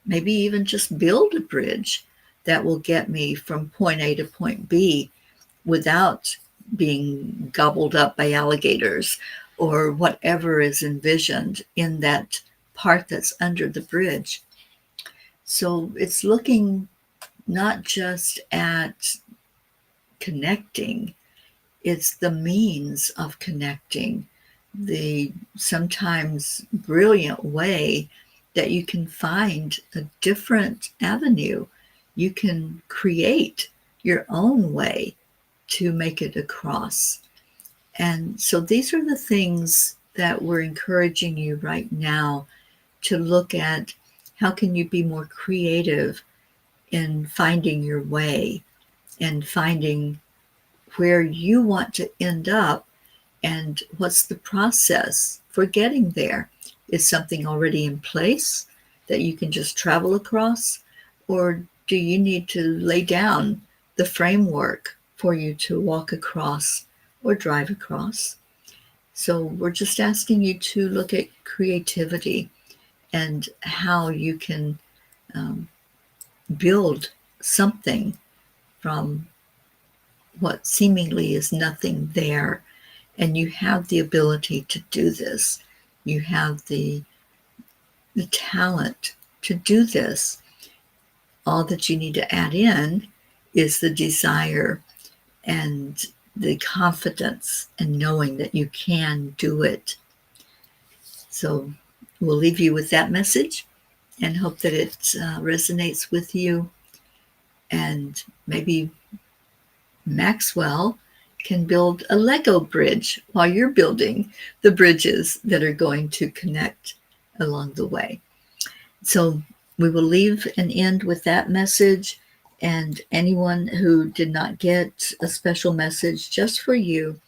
maybe even just build a bridge that will get me from point A to point B without being gobbled up by alligators or whatever is envisioned in that part that's under the bridge? So it's looking not just at connecting, it's the means of connecting, the sometimes brilliant way that you can find a different avenue. You can create your own way to make it across. And so these are the things that we're encouraging you right now to look at. How can you be more creative in finding your way and finding where you want to end up, and what's the process for getting there? Is something already in place that you can just travel across, or do you need to lay down the framework for you to walk across or drive across? So we're just asking you to look at creativity and how you can build something from what seemingly is nothing there. And you have the ability to do this. You have the talent to do this. All that you need to add in is the desire and the confidence and knowing that you can do it. So we'll leave you with that message and hope that it resonates with you. And maybe Maxwell can build a Lego bridge while you're building the bridges that are going to connect along the way. So we will leave and end with that message. And anyone who did not get a special message just for you,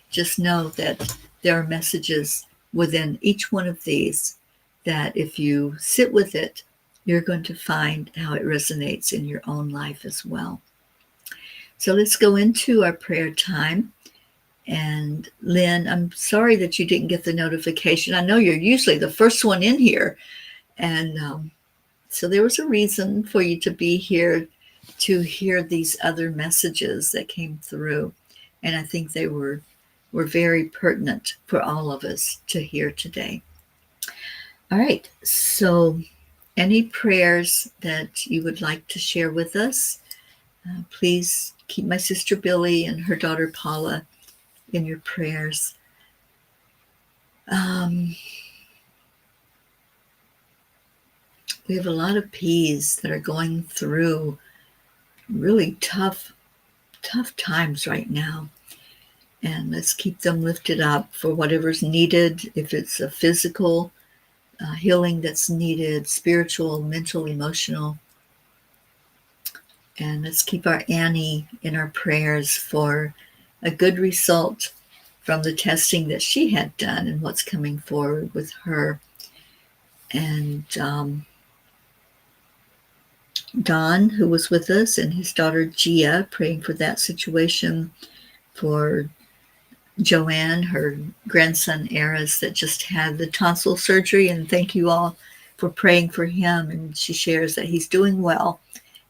just know that there are messages within each one of these that if you sit with it, you're going to find how it resonates in your own life as well. So let's go into our prayer time. And Lynn, I'm sorry that you didn't get the notification. I know you're usually the first one in here. And so there was a reason for you to be here to hear these other messages that came through. And I think they were very pertinent for all of us to hear today. All right. So any prayers that you would like to share with us, please keep my sister Billy and her daughter Paula in your prayers. We have a lot of P's that are going through really tough times right now. And let's keep them lifted up for whatever's needed. If it's a physical healing that's needed, spiritual, mental, emotional. And let's keep our Annie in our prayers for a good result from the testing that she had done and what's coming forward with her. And Don, who was with us, and his daughter Gia, praying for that situation, for Joanne, her grandson Eris, that just had the tonsil surgery, and thank you all for praying for him. And she shares that he's doing well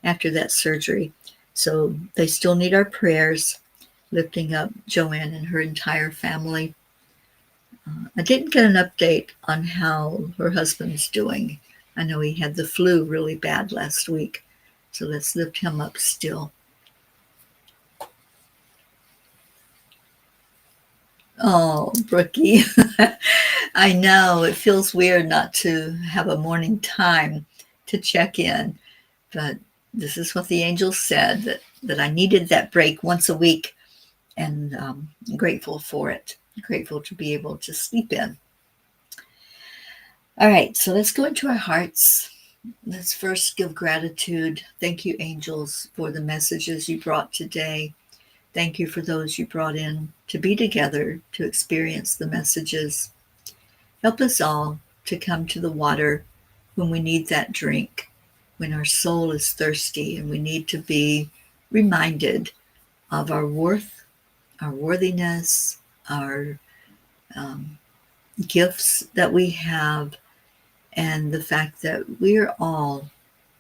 after that surgery. So they still need our prayers, lifting up Joanne and her entire family. I didn't get an update on how her husband's doing. I know he had the flu really bad last week, so let's lift him up still. Oh, Brookie. I know it feels weird not to have a morning time to check in, but this is what the angels said, that I needed that break once a week, and I'm grateful for it. Grateful to be able to sleep in. All right, so let's go into our hearts. Let's first give gratitude. Thank you, angels, for the messages you brought today. Thank you for those you brought in to be together to experience the messages. Help us all to come to the water when we need that drink, when our soul is thirsty and we need to be reminded of our worth, our worthiness, our gifts that we have, and the fact that we're all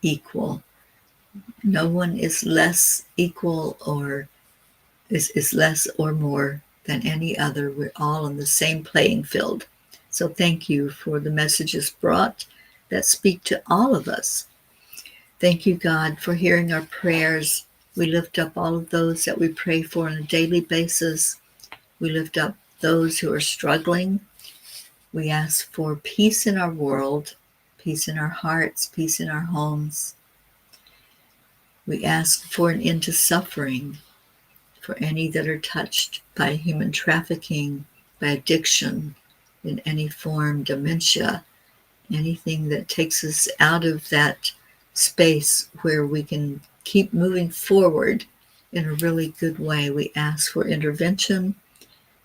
equal. No one is less equal or is less or more than any other. We're all on the same playing field. So thank you for the messages brought that speak to all of us. Thank you, God, for hearing our prayers. We lift up all of those that we pray for on a daily basis. We lift up those who are struggling. We ask for peace in our world, peace in our hearts, peace in our homes. We ask for an end to suffering for any that are touched by human trafficking, by addiction in any form, dementia, anything that takes us out of that space where we can keep moving forward in a really good way. We ask for intervention.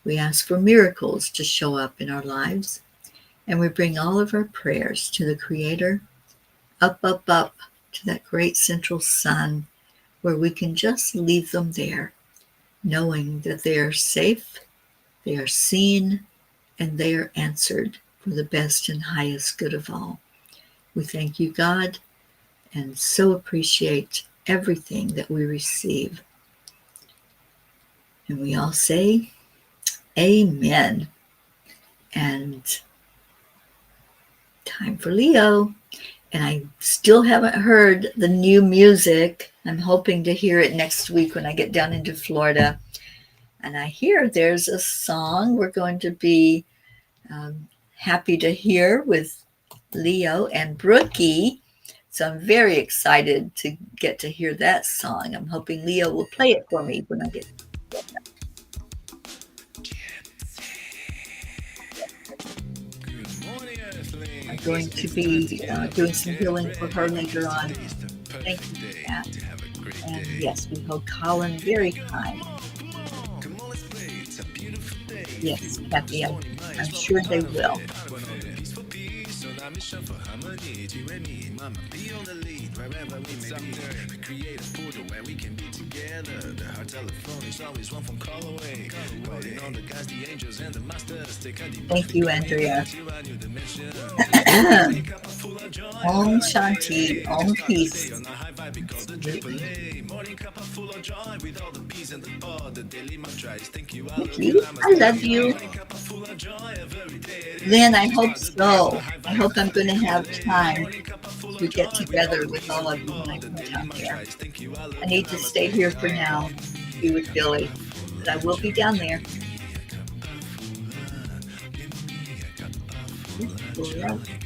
We ask for miracles to show up in our lives. And we bring all of our prayers to the Creator, up, up, up to that great central sun, where we can just leave them there, knowing that they are safe, they are seen, and they are answered for the best and highest good of all. We thank you, God, and so appreciate everything that we receive. And we all say, Amen. And time for Leo. And I still haven't heard the new music. I'm hoping to hear it next week when I get down into Florida. And I hear there's a song we're going to be happy to hear with Leo, and Brookie. So I'm very excited to get to hear that song. I'm hoping Leo will play it for me when I get. I'm going to be doing some healing for her later on. Thank you for that. And yes, we hold Colin very high. Yes, Kathy, I'm sure they will. Thank you, Andrea. Om Shanti, Om Peace. Nikki, I love you. Lynn, I hope so. I hope I'm going to have time to get together with all of you when I come down here. I need to stay here for now, be with Billy, but I will be down there.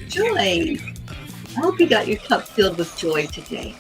Joy. I hope you got your cup filled with joy today.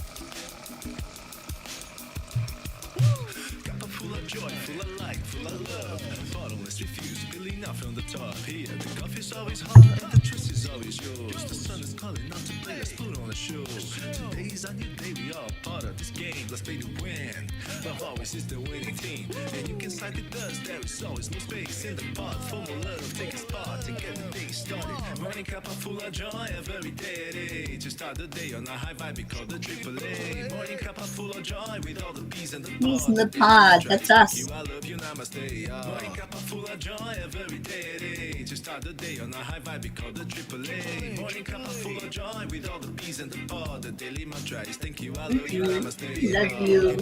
Today's a new day, we all part of this game. Let's play to win. Love always is the winning team. And you can side with us, there is always more space in the pot. For more love, take a spot to get the day started. Morning cup of full of joy every day. To start the day on a high vibe, we call the AAA. Morning cup of full of joy with all the bees in the pod. Bees in the pod, that's us. I love you, namaste. Morning cup of full of joy every day. To start the day on a high vibe, we call the AAA. Morning cup of full of joy with all the bees in the pod. The daily mantra is thank you, I love you, namaste. Love you.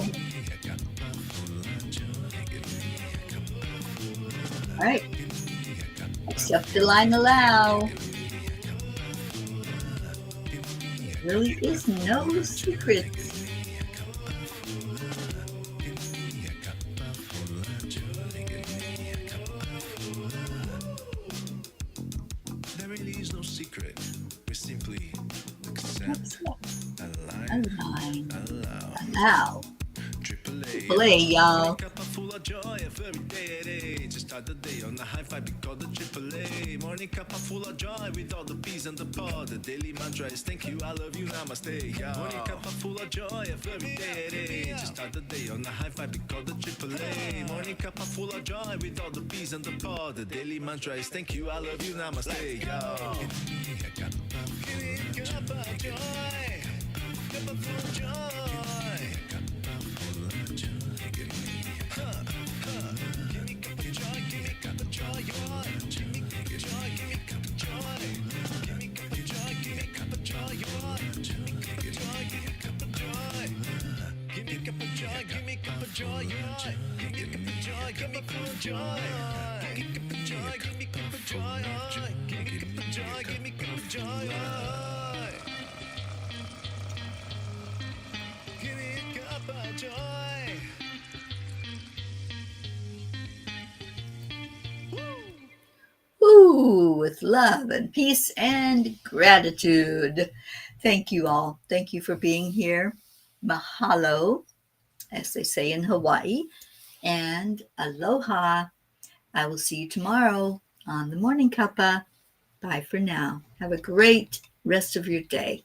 All right. Accept the line allow. There really is no secrets. There really is no secret. We simply accept, align, allow. AAA, y'all. Full of joy every day. Just start the day on a high vibe, we call the AAA. Morning cup full of joy with all the bees in the pod. The daily mantra is thank you, I love you, namaste. Morning cup full of joy every day. Just start the day on a high vibe, we call the AAA. Morning cup full of joy with all the bees in the pod. The daily mantra is thank you, I love you, namaste. Cup of joy, cup of full of joy. Ooh, with love and peace and gratitude. Thank you all. Thank you for being here. Mahalo, as they say in Hawaii, and aloha. I will see you tomorrow on the Morning Cuppa. Bye for now. Have a great rest of your day.